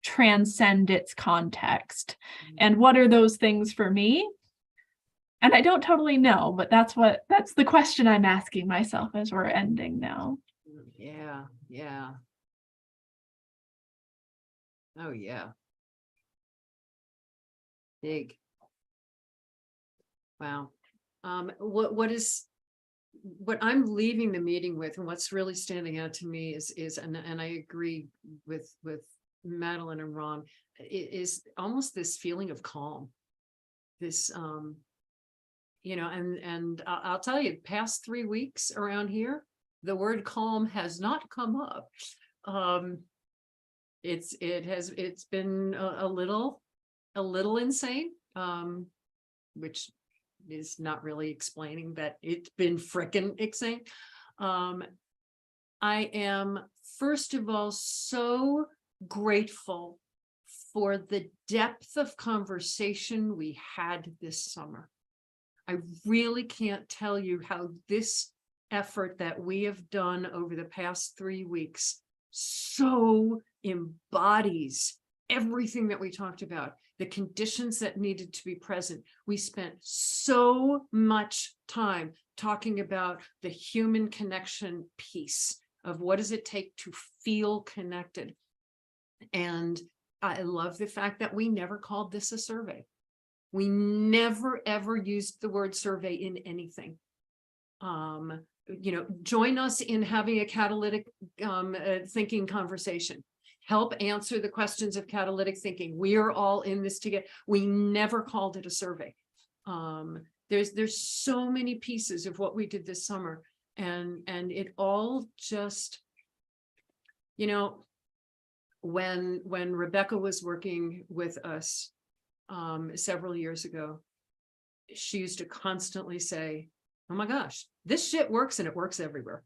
S8: transcend its context. And what are those things for me? And I don't totally know, but that's the question I'm asking myself as we're ending now.
S1: Yeah, yeah. Oh, yeah. Big. Wow. What I'm leaving the meeting with, and what's really standing out to me is and I agree with Madeline and Ron, is almost this feeling of calm. This you know, and I'll tell you, past 3 weeks around here, the word calm has not come up. It's been a little insane, which is not really explaining that it's been frickin' insane. I am, first of all, so grateful for the depth of conversation we had this summer. I really can't tell you how this effort that we have done over the past 3 weeks so embodies everything that we talked about, the conditions that needed to be present. We spent so much time talking about the human connection piece of what does it take to feel connected. And I love the fact that we never called this a survey. We never, ever used the word survey in anything. You know, join us in having a catalytic thinking conversation. Help answer the questions of catalytic thinking. We are all in this together. We never called it a survey. There's so many pieces of what we did this summer, and it all just, you know, when Rebecca was working with us several years ago, she used to constantly say, oh my gosh, this shit works, and it works everywhere.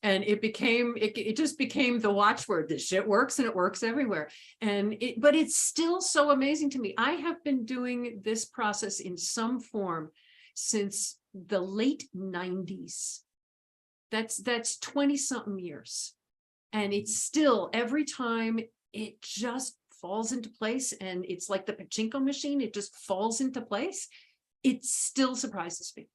S1: And it just became the watchword. This shit works and it works everywhere. But it's still so amazing to me. I have been doing this process in some form since the late 90s. That's 20 something years. And it's still, every time it just falls into place, and it's like the pachinko machine, it just falls into place. It still surprises me.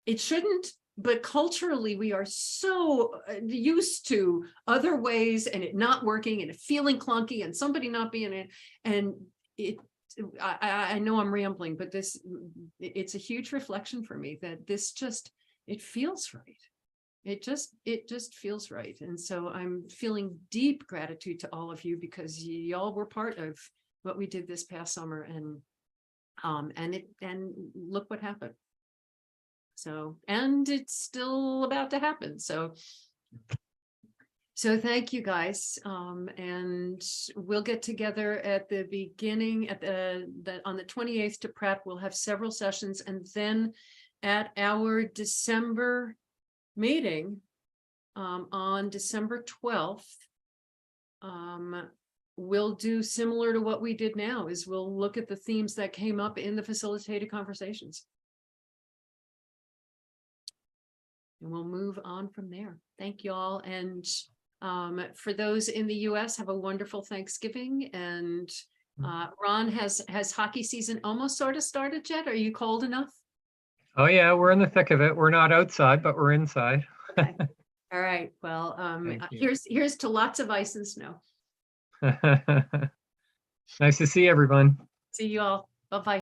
S1: It shouldn't, but culturally we are so used to other ways and it not working and it feeling clunky and somebody not being it. And I know I'm rambling, but it's a huge reflection for me that this just, it feels right. It just feels right. And so I'm feeling deep gratitude to all of you, because y'all were part of what we did this past summer, and look what happened. So, and it's still about to happen. So thank you guys. And we'll get together at the beginning on the 28th to prep. We'll have several sessions, and then at our December meeting on December 12th, we'll do similar to what we did now, is we'll look at the themes that came up in the facilitated conversations. And we'll move on from there. Thank you all. And for those in the US, have a wonderful Thanksgiving. And Ron, has hockey season almost sort of started yet? Are you cold enough?
S5: Oh yeah, we're in the thick of it. We're not outside, but we're inside.
S1: Okay. All right. Well,
S5: Thank you.
S1: here's to lots of ice and snow.
S5: Nice to see everyone.
S1: See you all. Bye-bye.